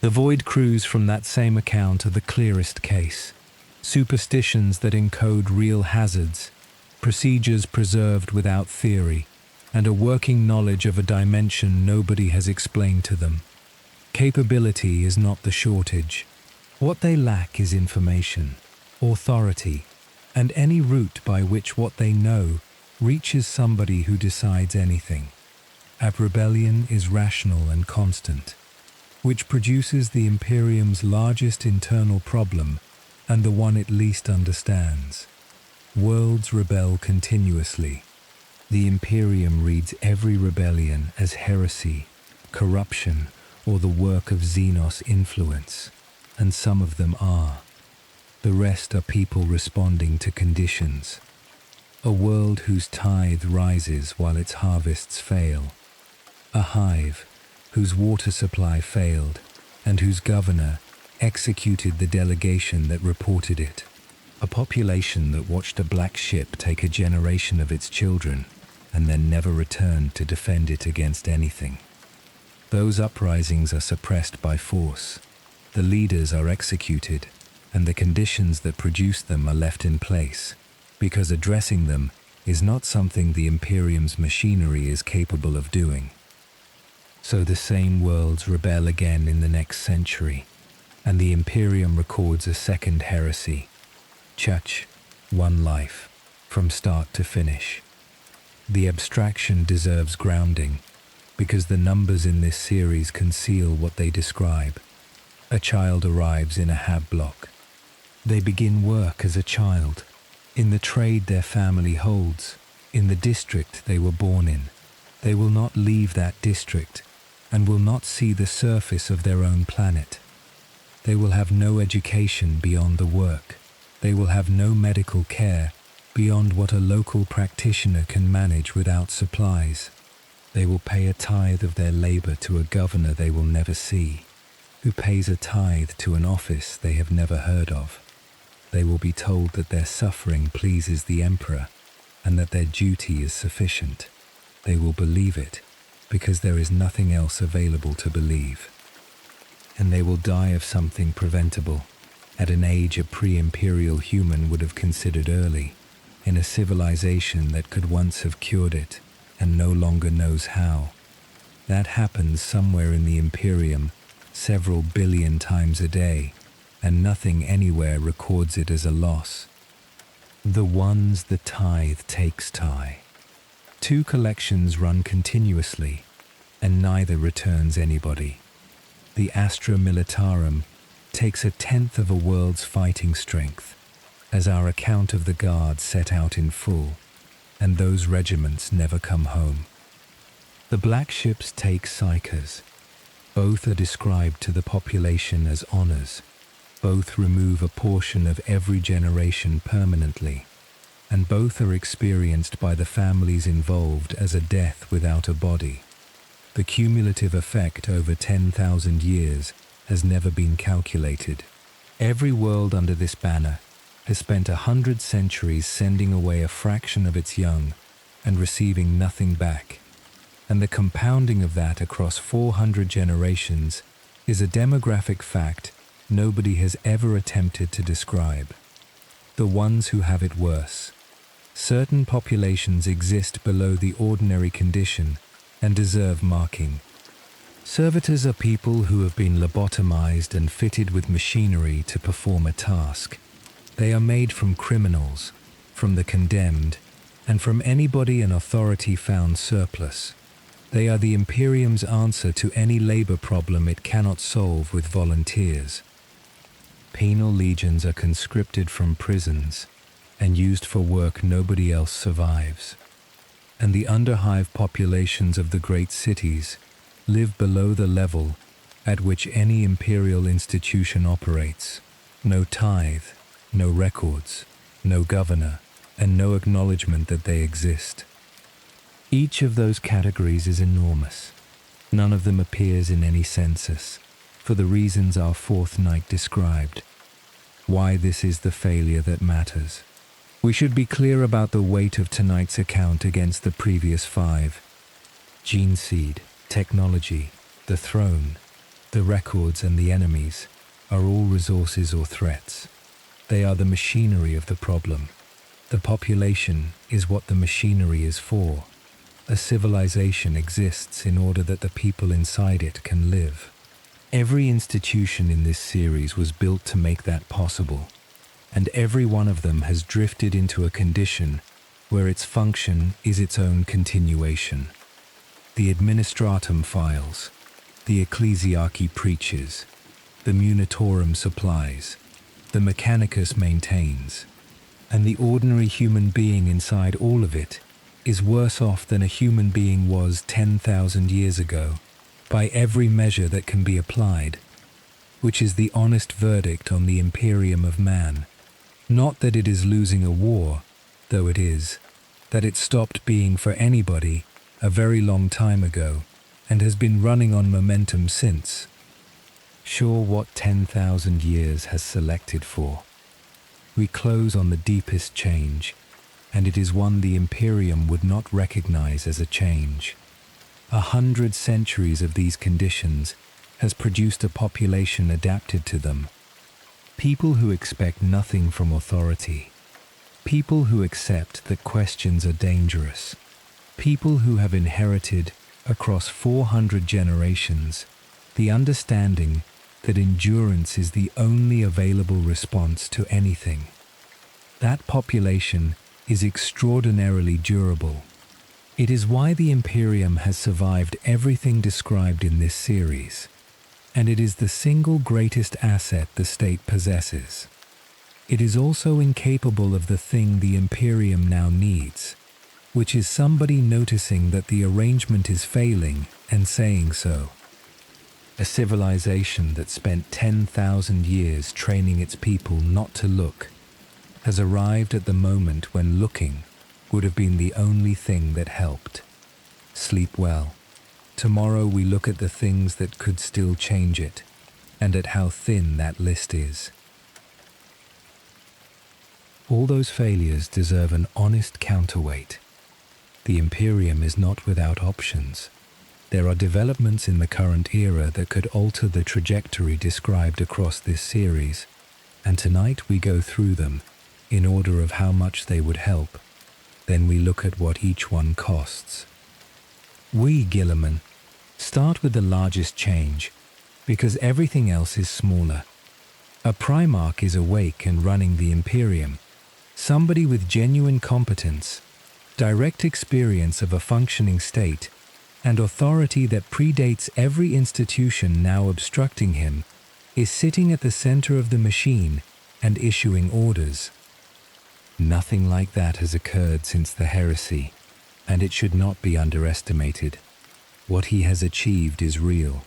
The void crews from that same account are the clearest case. Superstitions that encode real hazards, procedures preserved without theory, and a working knowledge of a dimension nobody has explained to them. Capability is not the shortage. What they lack is information, authority, and any route by which what they know reaches somebody who decides anything. Ab rebellion is rational and constant, which produces the Imperium's largest internal problem and the one it least understands. Worlds rebel continuously. The Imperium reads every rebellion as heresy, corruption, or the work of Xenos influence, and some of them are. The rest are people responding to conditions. A world whose tithe rises while its harvests fail. A hive whose water supply failed and whose governor executed the delegation that reported it. A population that watched a black ship take a generation of its children and then never returned to defend it against anything. Those uprisings are suppressed by force. The leaders are executed, and the conditions that produce them are left in place, because addressing them is not something the Imperium's machinery is capable of doing. So the same worlds rebel again in the next century, and the Imperium records a second heresy. Church, one life, from start to finish. The abstraction deserves grounding, because the numbers in this series conceal what they describe. A child arrives in a hab block. They begin work as a child, in the trade their family holds, in the district they were born in. They will not leave that district, and will not see the surface of their own planet. They will have no education beyond the work. They will have no medical care beyond what a local practitioner can manage without supplies. They will pay a tithe of their labor to a governor they will never see, who pays a tithe to an office they have never heard of. They will be told that their suffering pleases the emperor and that their duty is sufficient. They will believe it because there is nothing else available to believe. And they will die of something preventable, at an age a pre-imperial human would have considered early, in a civilization that could once have cured it and no longer knows how. That happens somewhere in the Imperium several billion times a day, and nothing anywhere records it as a loss. The ones the tithe takes tie. 2 collections run continuously, and neither returns anybody. The Astra Militarum takes 1/10 of a world's fighting strength, as our account of the Guards set out in full, and those regiments never come home. The black ships take psychers. Both are described to the population as honors. Both remove a portion of every generation permanently, and both are experienced by the families involved as a death without a body. The cumulative effect over 10,000 years has never been calculated. Every world under this banner has spent 100 centuries sending away a fraction of its young and receiving nothing back. and the compounding of that across 400 generations is a demographic fact nobody has ever attempted to describe. The ones who have it worse. Certain populations exist below the ordinary condition and deserve marking. Servitors are people who have been lobotomized and fitted with machinery to perform a task. They are made from criminals, from the condemned, and from anybody in authority found surplus. They are the Imperium's answer to any labor problem it cannot solve with volunteers. Penal legions are conscripted from prisons and used for work nobody else survives. And the underhive populations of the great cities live below the level at which any imperial institution operates. No tithe, no records, no governor, and no acknowledgement that they exist. Each of those categories is enormous. None of them appears in any census, for the reasons our fourth night described. Why this is the failure that matters. We should be clear about the weight of tonight's account against the previous 5. Gene seed, technology, the throne, the records and the enemies are all resources or threats. They are the machinery of the problem. The population is what the machinery is for. A civilization exists in order that the people inside it can live. Every institution in this series was built to make that possible, and every one of them has drifted into a condition where its function is its own continuation. The Administratum files, the Ecclesiarchy preaches, the Munitorum supplies, the Mechanicus maintains, and the ordinary human being inside all of it is worse off than a human being was 10,000 years ago, by every measure that can be applied, which is the honest verdict on the Imperium of man. Not that it is losing a war, though it is, that it stopped being for anybody a very long time ago, and has been running on momentum since. Sure what 10,000 years has selected for. We close on the deepest change, and it is one the Imperium would not recognize as a change. 100 centuries of these conditions has produced a population adapted to them. People who expect nothing from authority. People who accept that questions are dangerous. People who have inherited, across 400 generations, the understanding that endurance is the only available response to anything. That population is extraordinarily durable. It is why the Imperium has survived everything described in this series, and it is the single greatest asset the state possesses. It is also incapable of the thing the Imperium now needs, which is somebody noticing that the arrangement is failing and saying so. A civilization that spent 10,000 years training its people not to look has arrived at the moment when looking would have been the only thing that helped. Sleep well. Tomorrow we look at the things that could still change it, and at how thin that list is. All those failures deserve an honest counterweight. The Imperium is not without options. There are developments in the current era that could alter the trajectory described across this series, and tonight we go through them in order of how much they would help. Then we look at what each one costs. We, Guilliman, start with the largest change, because everything else is smaller. A Primarch is awake and running the Imperium, somebody with genuine competence, direct experience of a functioning state, and authority that predates every institution now obstructing him, is sitting at the center of the machine and issuing orders. Nothing like that has occurred since the heresy, and it should not be underestimated. What he has achieved is real.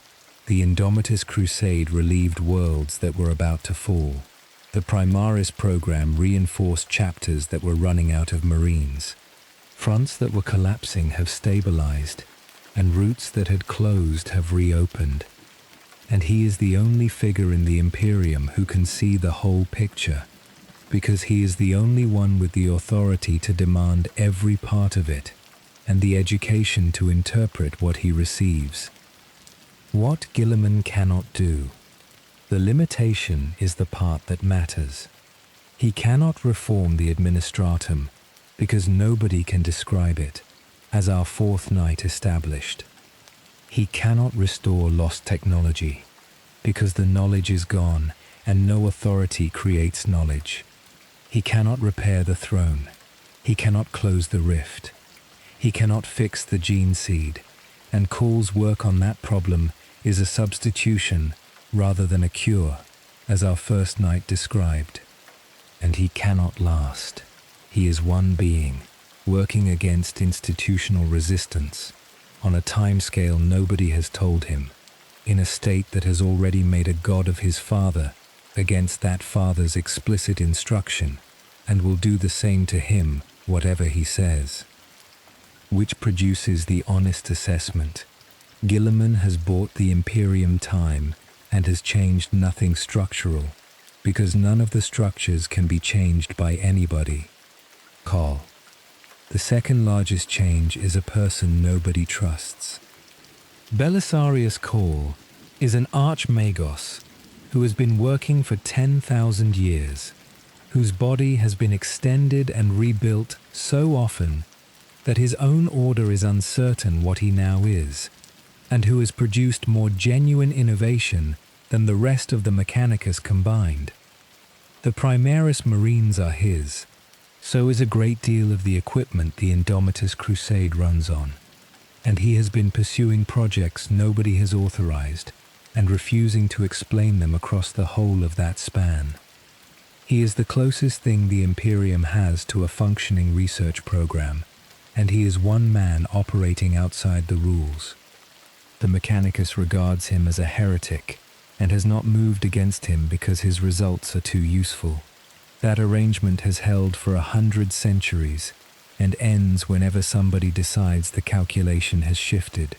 The Indomitus Crusade relieved worlds that were about to fall. The Primaris program reinforced chapters that were running out of Marines. Fronts that were collapsing have stabilized, and routes that had closed have reopened. And he is the only figure in the Imperium who can see the whole picture, because he is the only one with the authority to demand every part of it. and the education to interpret what he receives. What Guilliman cannot do. The limitation is the part that matters. He cannot reform the Administratum because nobody can describe it, as our fourth knight established. He cannot restore lost technology because the knowledge is gone and no authority creates knowledge. He cannot repair the throne. He cannot close the rift. He cannot fix the gene seed, and Call's work on that problem is a substitution rather than a cure, as our first knight described. And he cannot last. He is one being, working against institutional resistance, on a timescale nobody has told him, in a state that has already made a god of his father against that father's explicit instruction, and will do the same to him, whatever he says. Which produces the honest assessment. Guilliman has bought the Imperium time and has changed nothing structural, because none of the structures can be changed by anybody. Call. The second largest change is a person nobody trusts. Belisarius Call is an archmagos who has been working for 10,000 years, whose body has been extended and rebuilt so often that his own order is uncertain what he now is, and who has produced more genuine innovation than the rest of the Mechanicus combined. The Primaris Marines are his, so is a great deal of the equipment the Indomitus Crusade runs on, and he has been pursuing projects nobody has authorized and refusing to explain them across the whole of that span. He is the closest thing the Imperium has to a functioning research program, and he is one man operating outside the rules. The Mechanicus regards him as a heretic and has not moved against him because his results are too useful. That arrangement has held for 100 centuries and ends whenever somebody decides the calculation has shifted.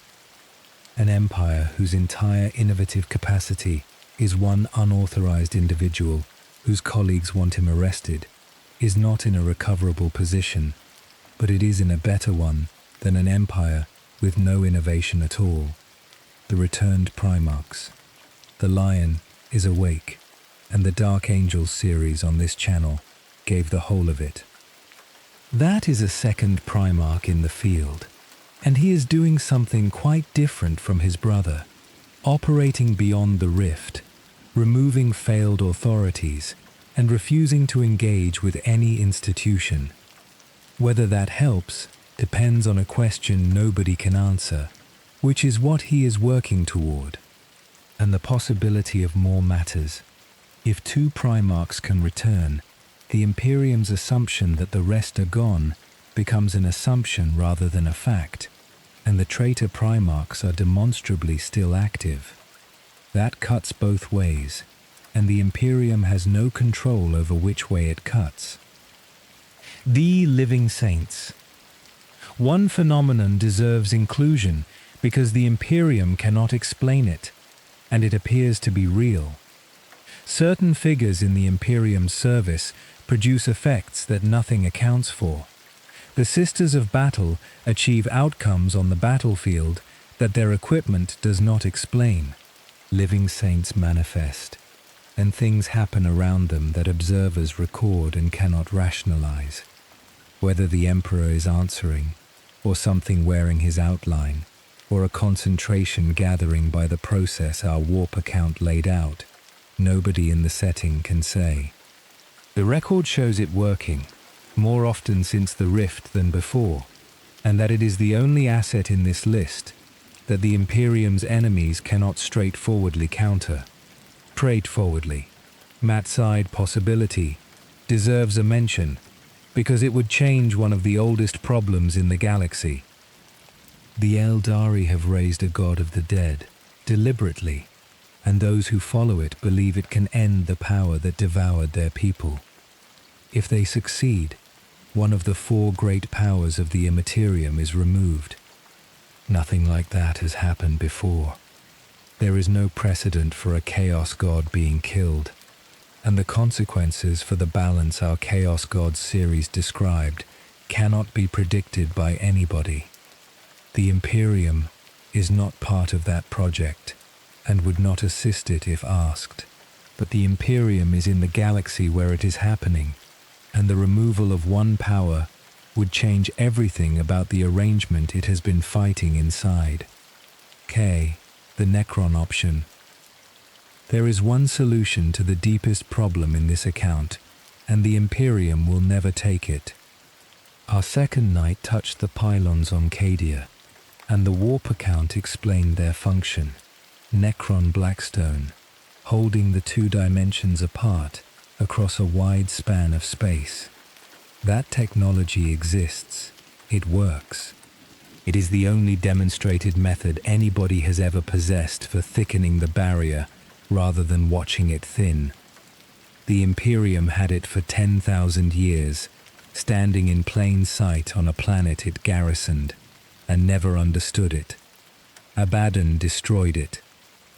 An empire whose entire innovative capacity is one unauthorized individual whose colleagues want him arrested is not in a recoverable position, but it is in a better one than an empire with no innovation at all. The returned Primarchs. The Lion is awake, and the Dark Angels series on this channel gave the whole of it. That is a second Primarch in the field, and he is doing something quite different from his brother, operating beyond the rift, removing failed authorities, and refusing to engage with any institution. Whether that helps depends on a question nobody can answer, which is what he is working toward. And the possibility of more matters. If two Primarchs can return, the Imperium's assumption that the rest are gone becomes an assumption rather than a fact, and the traitor Primarchs are demonstrably still active. That cuts both ways, and the Imperium has no control over which way it cuts. The living saints. One phenomenon deserves inclusion because the Imperium cannot explain it, and it appears to be real. Certain figures in the Imperium's service produce effects that nothing accounts for. The Sisters of Battle achieve outcomes on the battlefield that their equipment does not explain. Living saints manifest, and things happen around them that observers record and cannot rationalize. Whether the Emperor is answering, or something wearing his outline, or a concentration gathering by the process our warp account laid out, nobody in the setting can say. The record shows it working, more often since the rift than before, and that it is the only asset in this list that the Imperium's enemies cannot straightforwardly counter. Straightforwardly. Mat-side possibility deserves a mention because it would change one of the oldest problems in the galaxy. The Eldari have raised a god of the dead, deliberately, and those who follow it believe it can end the power that devoured their people. If they succeed, one of the four great powers of the Imperium is removed. Nothing like that has happened before. There is no precedent for a Chaos God being killed, and the consequences for the balance our Chaos Gods series described cannot be predicted by anybody. The Imperium is not part of that project and would not assist it if asked. But the Imperium is in the galaxy where it is happening, and the removal of one power would change everything about the arrangement it has been fighting inside. K. The Necron option. There is one solution to the deepest problem in this account, and the Imperium will never take it. Our second night touched the pylons on Cadia, and the warp account explained their function. Necron Blackstone, holding the two dimensions apart across a wide span of space. That technology exists. It works. It is the only demonstrated method anybody has ever possessed for thickening the barrier rather than watching it thin. The Imperium had it for 10,000 years, standing in plain sight on a planet it garrisoned, and never understood it. Abaddon destroyed it,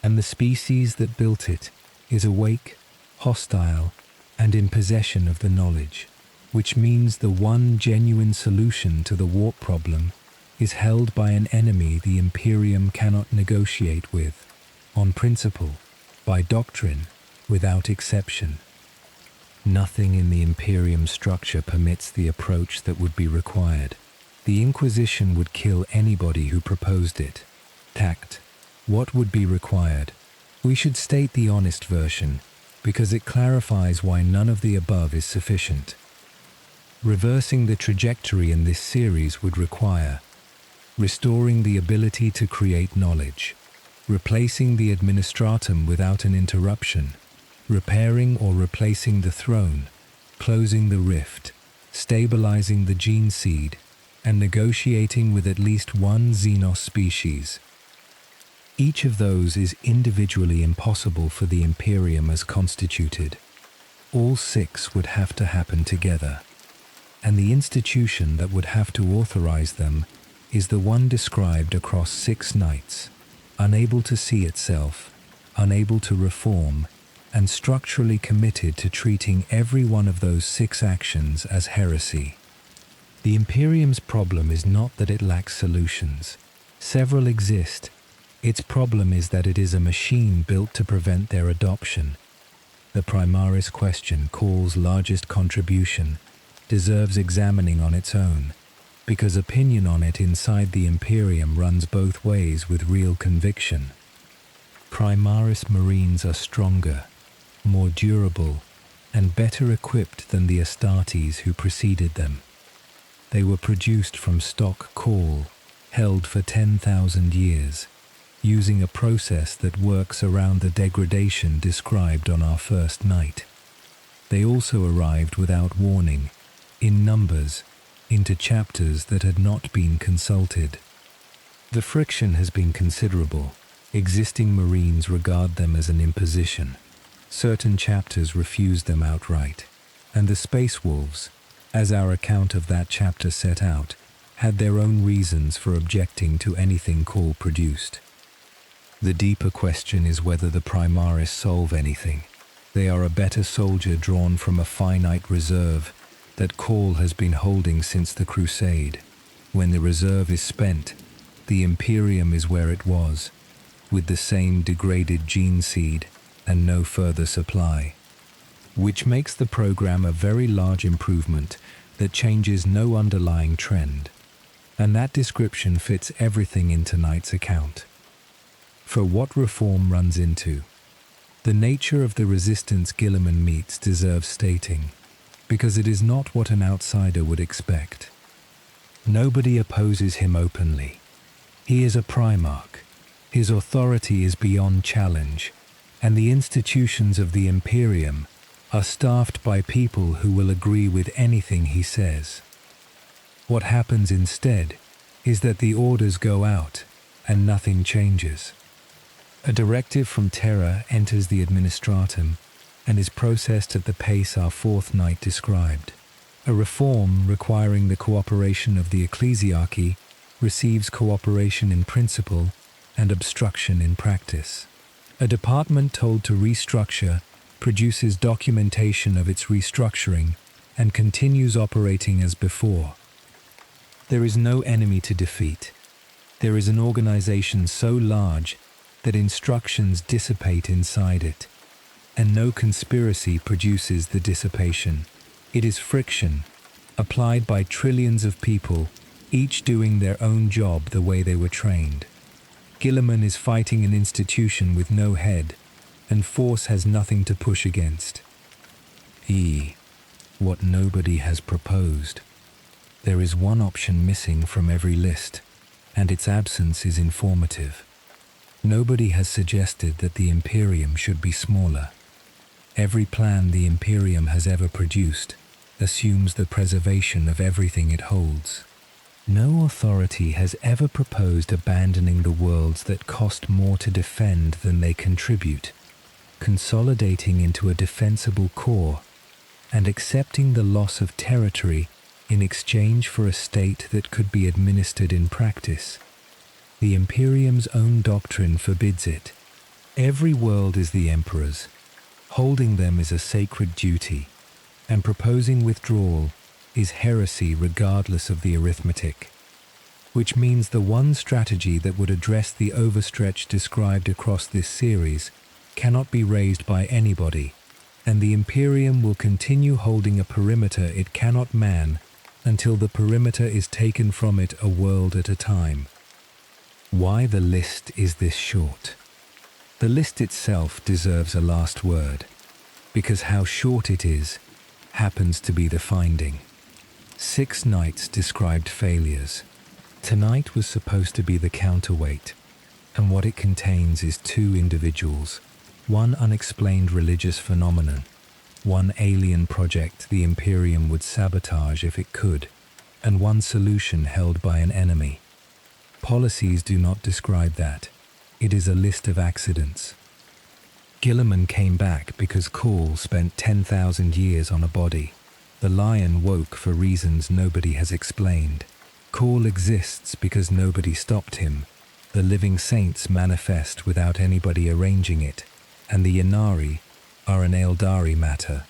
and the species that built it is awake, hostile, and in possession of the knowledge, which means the one genuine solution to the warp problem is held by an enemy the Imperium cannot negotiate with, on principle, by doctrine, without exception. Nothing in the Imperium structure permits the approach that would be required. The Inquisition would kill anybody who proposed it. Tact. What would be required? We should state the honest version, because it clarifies why none of the above is sufficient. Reversing the trajectory in this series would require restoring the ability to create knowledge, replacing the Administratum without an interruption, repairing or replacing the throne, closing the rift, stabilizing the gene seed, and negotiating with at least one Xenos species. Each of those is individually impossible for the Imperium as constituted. All 6 would have to happen together, and the institution that would have to authorize them is the one described across 6 nights, unable to see itself, unable to reform, and structurally committed to treating every one of those 6 actions as heresy. The Imperium's problem is not that it lacks solutions. Several exist. Its problem is that it is a machine built to prevent their adoption. The Primaris question, Call's largest contribution, deserves examining on its own, because opinion on it inside the Imperium runs both ways with real conviction. Primaris Marines are stronger, more durable, and better equipped than the Astartes who preceded them. They were produced from stock Call, held for 10,000 years, using a process that works around the degradation described on our first night. They also arrived without warning, in numbers, into chapters that had not been consulted. The friction has been considerable. Existing Marines regard them as an imposition. Certain chapters refuse them outright, and the Space Wolves, as our account of that chapter set out, had their own reasons for objecting to anything Call produced. The deeper question is whether the Primaris solve anything. They are a better soldier drawn from a finite reserve that Call has been holding since the Crusade. When the reserve is spent, the Imperium is where it was, with the same degraded gene seed and no further supply, which makes the program a very large improvement that changes no underlying trend. And that description fits everything in tonight's account. For what reform runs into? The nature of the resistance Guilliman meets deserves stating, because it is not what an outsider would expect. Nobody opposes him openly. He is a Primarch. His authority is beyond challenge, and the institutions of the Imperium are staffed by people who will agree with anything he says. What happens instead is that the orders go out and nothing changes. A directive from Terra enters the Administratum and is processed at the pace our fourth night described. A reform requiring the cooperation of the ecclesiarchy receives cooperation in principle and obstruction in practice. A department told to restructure produces documentation of its restructuring and continues operating as before. There is no enemy to defeat. There is an organization so large that instructions dissipate inside it, and no conspiracy produces the dissipation. It is friction, applied by trillions of people, each doing their own job the way they were trained. Guilliman is fighting an institution with no head, and force has nothing to push against. What nobody has proposed. There is one option missing from every list, and its absence is informative. Nobody has suggested that the Imperium should be smaller. Every plan the Imperium has ever produced assumes the preservation of everything it holds. No authority has ever proposed abandoning the worlds that cost more to defend than they contribute, consolidating into a defensible core, and accepting the loss of territory in exchange for a state that could be administered in practice. The Imperium's own doctrine forbids it. Every world is the Emperor's. Holding them is a sacred duty, and proposing withdrawal is heresy regardless of the arithmetic, which means the one strategy that would address the overstretch described across this series cannot be raised by anybody, and the Imperium will continue holding a perimeter it cannot man until the perimeter is taken from it a world at a time. Why the list is this short? The list itself deserves a last word, because how short it is happens to be the finding. 6 nights described failures. Tonight was supposed to be the counterweight, and what it contains is 2 individuals, one unexplained religious phenomenon, one alien project the Imperium would sabotage if it could, and one solution held by an enemy. Policies do not describe that. It is a list of accidents. Guilliman came back because Call spent 10,000 years on a body. The lion woke for reasons nobody has explained. Call exists because nobody stopped him. The living saints manifest without anybody arranging it, and the Inari are an Eldari matter.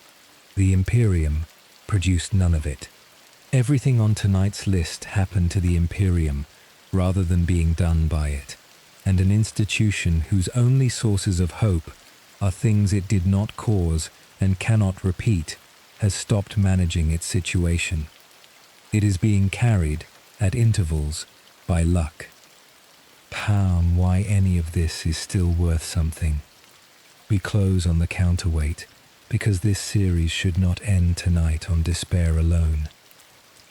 The Imperium produced none of it. Everything on tonight's list happened to the Imperium rather than being done by it, and an institution whose only sources of hope are things it did not cause and cannot repeat has stopped managing its situation. It is being carried, at intervals, by luck. Why any of this is still worth something. We close on the counterweight, because this series should not end tonight on despair alone.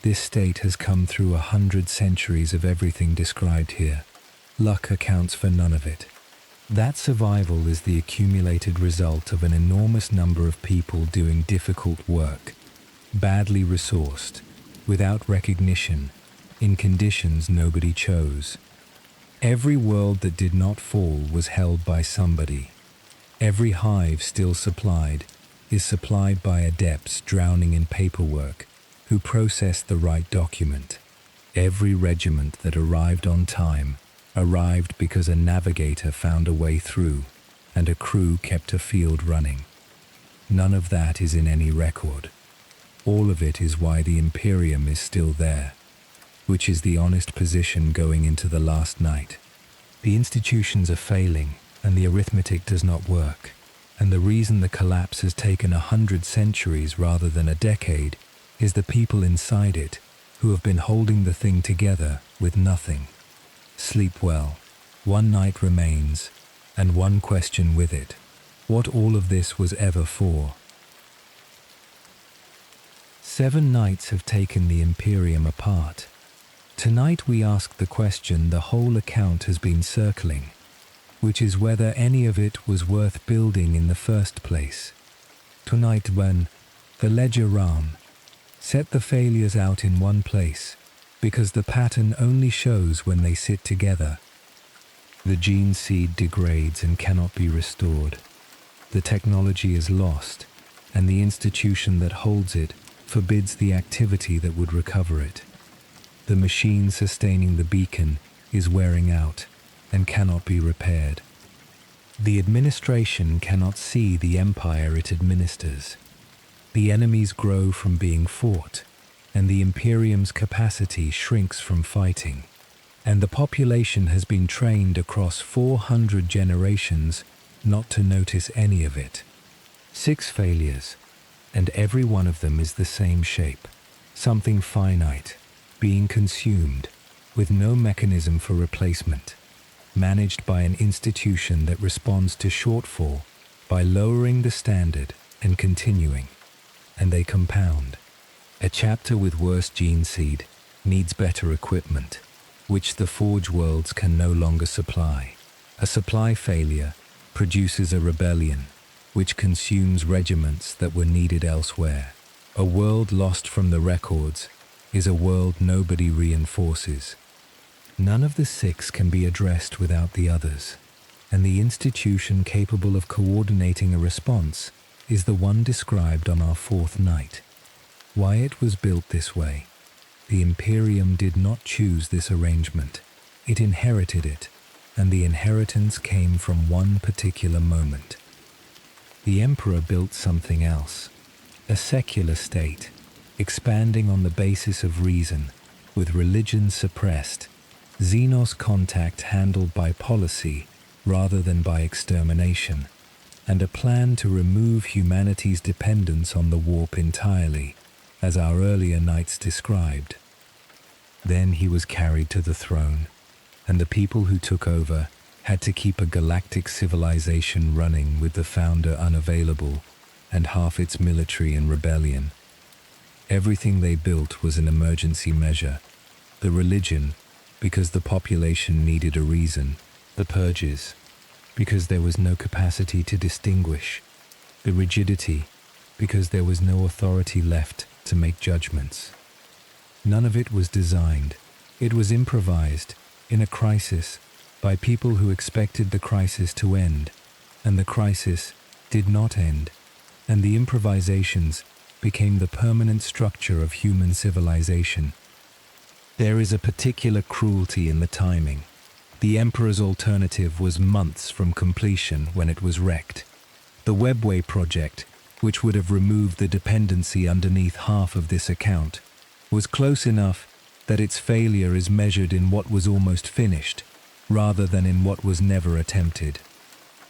This state has come through 100 centuries of everything described here. Luck accounts for none of it. That survival is the accumulated result of an enormous number of people doing difficult work, badly resourced, without recognition, in conditions nobody chose. Every world that did not fall was held by somebody. Every hive still supplied is supplied by adepts drowning in paperwork who processed the right document. Every regiment that arrived on time arrived because a navigator found a way through and a crew kept a field running. None of that is in any record. All of it is why the Imperium is still there, which is the honest position going into the last night. The institutions are failing and the arithmetic does not work, and the reason the collapse has taken 100 centuries rather than a decade is the people inside it who have been holding the thing together with nothing. Sleep well. One night remains, and one question with it. What all of this was ever for. 7 nights have taken the Imperium apart. Tonight we ask the question the whole account has been circling, which is whether any of it was worth building in the first place. Tonight when the ledger ran, set the failures out in one place, because the pattern only shows when they sit together. The gene seed degrades and cannot be restored. The technology is lost, and the institution that holds it forbids the activity that would recover it. The machine sustaining the beacon is wearing out and cannot be repaired. The administration cannot see the empire it administers. The enemies grow from being fought, and the Imperium's capacity shrinks from fighting. and the population has been trained across 400 generations not to notice any of it. 6 failures, and every one of them is the same shape, something finite, being consumed, with no mechanism for replacement, managed by an institution that responds to shortfall by lowering the standard and continuing, and they compound. A chapter with worse gene seed needs better equipment, which the Forge worlds can no longer supply. A supply failure produces a rebellion, which consumes regiments that were needed elsewhere. A world lost from the records is a world nobody reinforces. None of the 6 can be addressed without the others, and the institution capable of coordinating a response is the one described on our 4th night. Why it was built this way. The Imperium did not choose this arrangement. It inherited it, and the inheritance came from one particular moment. The Emperor built something else, a secular state, expanding on the basis of reason, with religion suppressed, Xenos contact handled by policy rather than by extermination, and a plan to remove humanity's dependence on the warp entirely, as our earlier nights described. Then he was carried to the throne, and the people who took over had to keep a galactic civilization running with the founder unavailable and half its military in rebellion. Everything they built was an emergency measure. The religion, because the population needed a reason. The purges, because there was no capacity to distinguish. The rigidity, because there was no authority left to make judgments. None of it was designed. It was improvised, in a crisis, by people who expected the crisis to end, and the crisis did not end, and the improvisations became the permanent structure of human civilization. There is a particular cruelty in the timing. The Emperor's alternative was months from completion when it was wrecked. The Webway project, which would have removed the dependency underneath half of this account, was close enough that its failure is measured in what was almost finished, rather than in what was never attempted.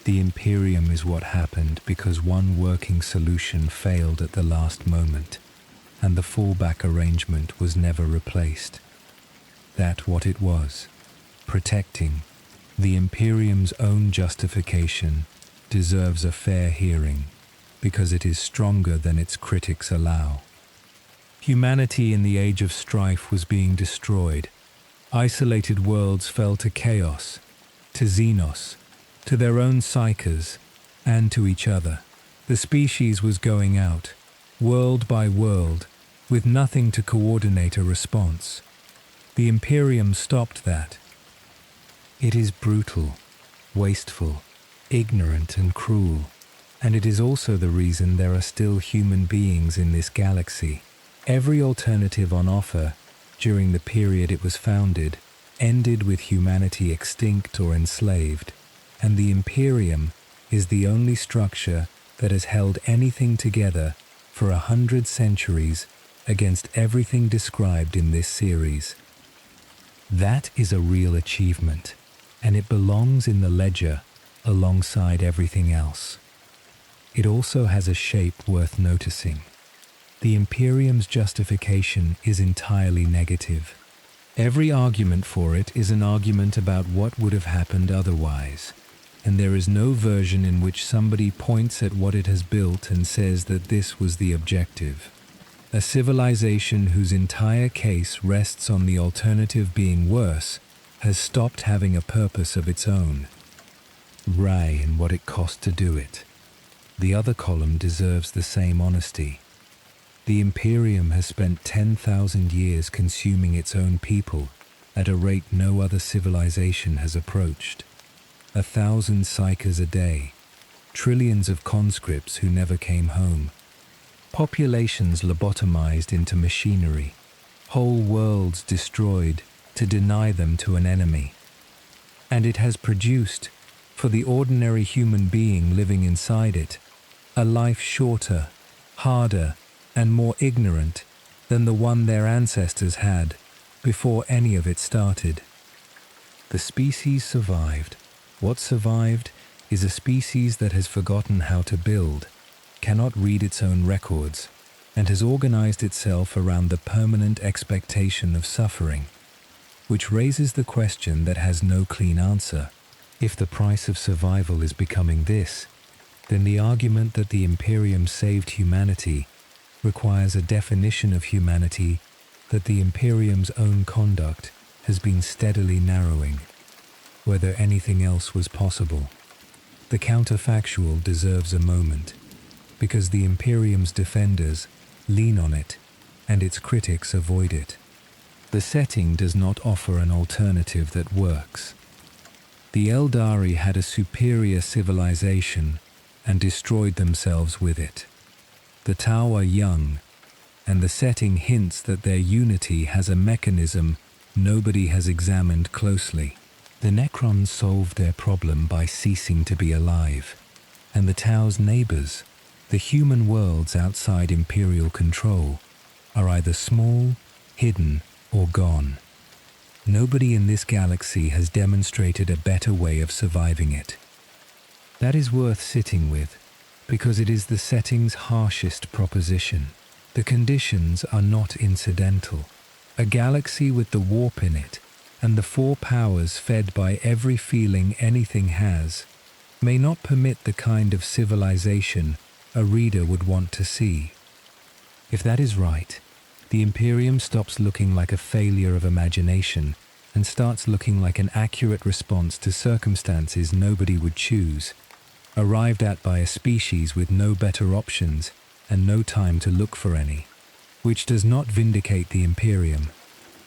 The Imperium is what happened because one working solution failed at the last moment, and the fallback arrangement was never replaced. That what it was, protecting the Imperium's own justification, deserves a fair hearing, because it is stronger than its critics allow. Humanity in the age of strife was being destroyed. Isolated worlds fell to chaos, to Xenos, to their own psychers, and to each other. The species was going out, world by world, with nothing to coordinate a response. The Imperium stopped that. It is brutal, wasteful, ignorant and cruel, and it is also the reason there are still human beings in this galaxy. Every alternative on offer, during the period it was founded, ended with humanity extinct or enslaved, and the Imperium is the only structure that has held anything together for 100 centuries against everything described in this series. That is a real achievement, and it belongs in the ledger alongside everything else. It also has a shape worth noticing. The Imperium's justification is entirely negative. Every argument for it is an argument about what would have happened otherwise, and there is no version in which somebody points at what it has built and says that this was the objective. A civilization whose entire case rests on the alternative being worse has stopped having a purpose of its own. Ray and what it cost to do it. The other column deserves the same honesty. The Imperium has spent 10,000 years consuming its own people at a rate no other civilization has approached. 1,000 psychers a day, trillions of conscripts who never came home, populations lobotomized into machinery, whole worlds destroyed to deny them to an enemy. And it has produced, for the ordinary human being living inside it, a life shorter, harder, and more ignorant than the one their ancestors had before any of it started. The species survived. What survived is a species that has forgotten how to build, cannot read its own records, and has organized itself around the permanent expectation of suffering, which raises the question that has no clean answer. If the price of survival is becoming this, then the argument that the Imperium saved humanity requires a definition of humanity that the Imperium's own conduct has been steadily narrowing, whether anything else was possible. The counterfactual deserves a moment, because the Imperium's defenders lean on it, and its critics avoid it. The setting does not offer an alternative that works. The Eldari had a superior civilization and destroyed themselves with it. The Tau are young, and the setting hints that their unity has a mechanism nobody has examined closely. The Necrons solved their problem by ceasing to be alive, and the Tau's neighbors, the human worlds outside Imperial control, are either small, hidden, or gone. Nobody in this galaxy has demonstrated a better way of surviving it. That is worth sitting with, because it is the setting's harshest proposition. The conditions are not incidental. A galaxy with the warp in it, and the four powers fed by every feeling anything has, may not permit the kind of civilization a reader would want to see. If that is right, the Imperium stops looking like a failure of imagination and starts looking like an accurate response to circumstances nobody would choose, arrived at by a species with no better options and no time to look for any, which does not vindicate the Imperium.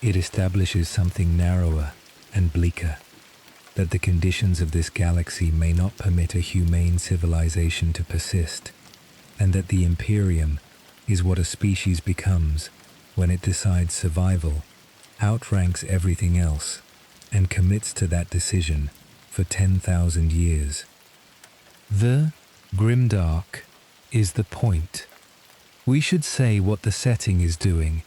It establishes something narrower and bleaker, that the conditions of this galaxy may not permit a humane civilization to persist, and that the Imperium is what a species becomes when it decides survival outranks everything else and commits to that decision for 10,000 years. The grimdark is the point. We should say what the setting is doing,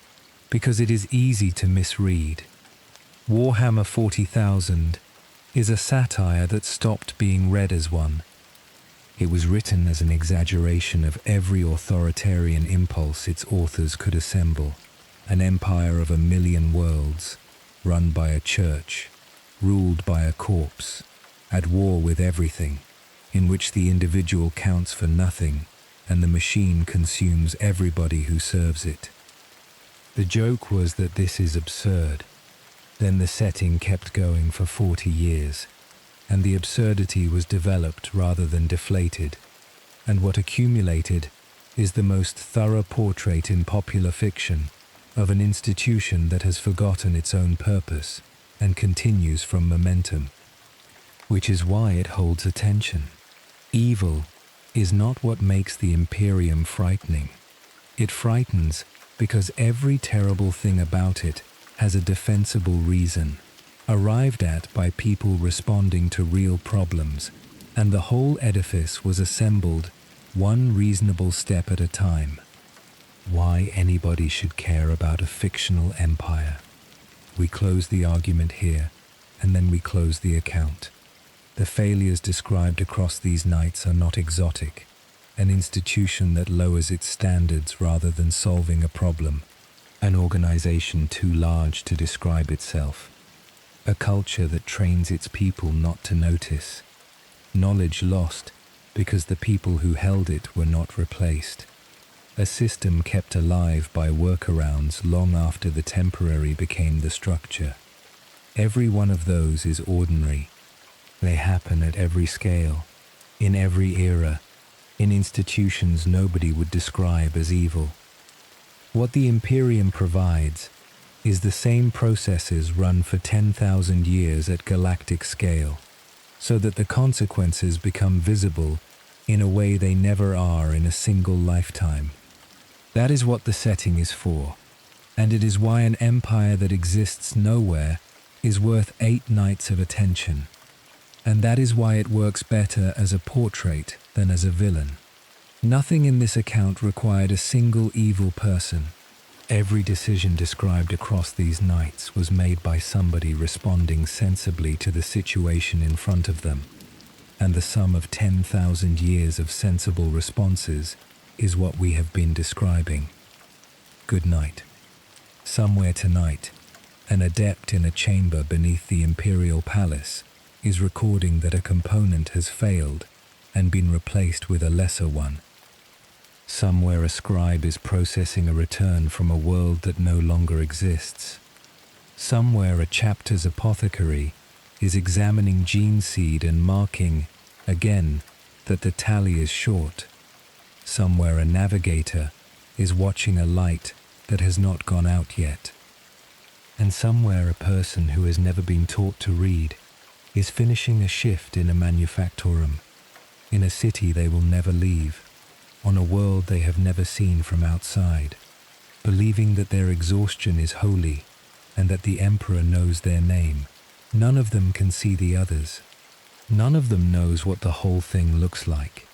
because it is easy to misread. Warhammer 40,000 is a satire that stopped being read as one. It was written as an exaggeration of every authoritarian impulse its authors could assemble, an empire of 1,000,000 worlds, run by a church, ruled by a corpse, at war with everything, in which the individual counts for nothing and the machine consumes everybody who serves it. The joke was that this is absurd. Then the setting kept going for 40 years, and the absurdity was developed rather than deflated, and what accumulated is the most thorough portrait in popular fiction of an institution that has forgotten its own purpose and continues from momentum, which is why it holds attention. Evil is not what makes the Imperium frightening. It frightens because every terrible thing about it has a defensible reason, arrived at by people responding to real problems, and the whole edifice was assembled one reasonable step at a time. Why anybody should care about a fictional empire? We close the argument here, and then we close the account. The failures described across these nights are not exotic, an institution that lowers its standards rather than solving a problem, an organization too large to describe itself, a culture that trains its people not to notice, knowledge lost because the people who held it were not replaced, a system kept alive by workarounds long after the temporary became the structure. Every one of those is ordinary. They happen at every scale, in every era, in institutions nobody would describe as evil. What the Imperium provides is the same processes run for 10,000 years at galactic scale, so that the consequences become visible in a way they never are in a single lifetime. That is what the setting is for, and it is why an empire that exists nowhere is worth 8 nights of attention. And that is why it works better as a portrait than as a villain. Nothing in this account required a single evil person. Every decision described across these nights was made by somebody responding sensibly to the situation in front of them, and the sum of 10,000 years of sensible responses is what we have been describing. Good night. Somewhere tonight, an adept in a chamber beneath the Imperial Palace is recording that a component has failed and been replaced with a lesser one. Somewhere a scribe is processing a return from a world that no longer exists. Somewhere a chapter's apothecary is examining gene seed and marking, again, that the tally is short. Somewhere a navigator is watching a light that has not gone out yet. And somewhere a person who has never been taught to read is finishing a shift in a manufactorum, in a city they will never leave, on a world they have never seen from outside, believing that their exhaustion is holy and that the Emperor knows their name. None of them can see the others. None of them knows what the whole thing looks like.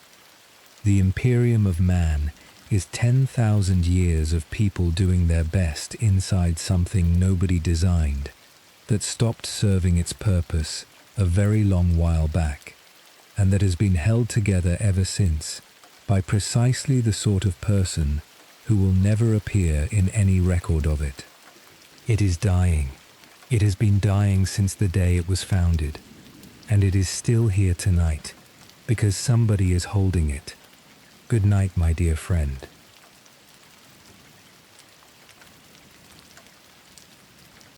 The Imperium of man is 10,000 years of people doing their best inside something nobody designed, that stopped serving its purpose a very long while back, and that has been held together ever since by precisely the sort of person who will never appear in any record of it. It is dying. It has been dying since the day it was founded, and it is still here tonight because somebody is holding it. Good night, my dear friend.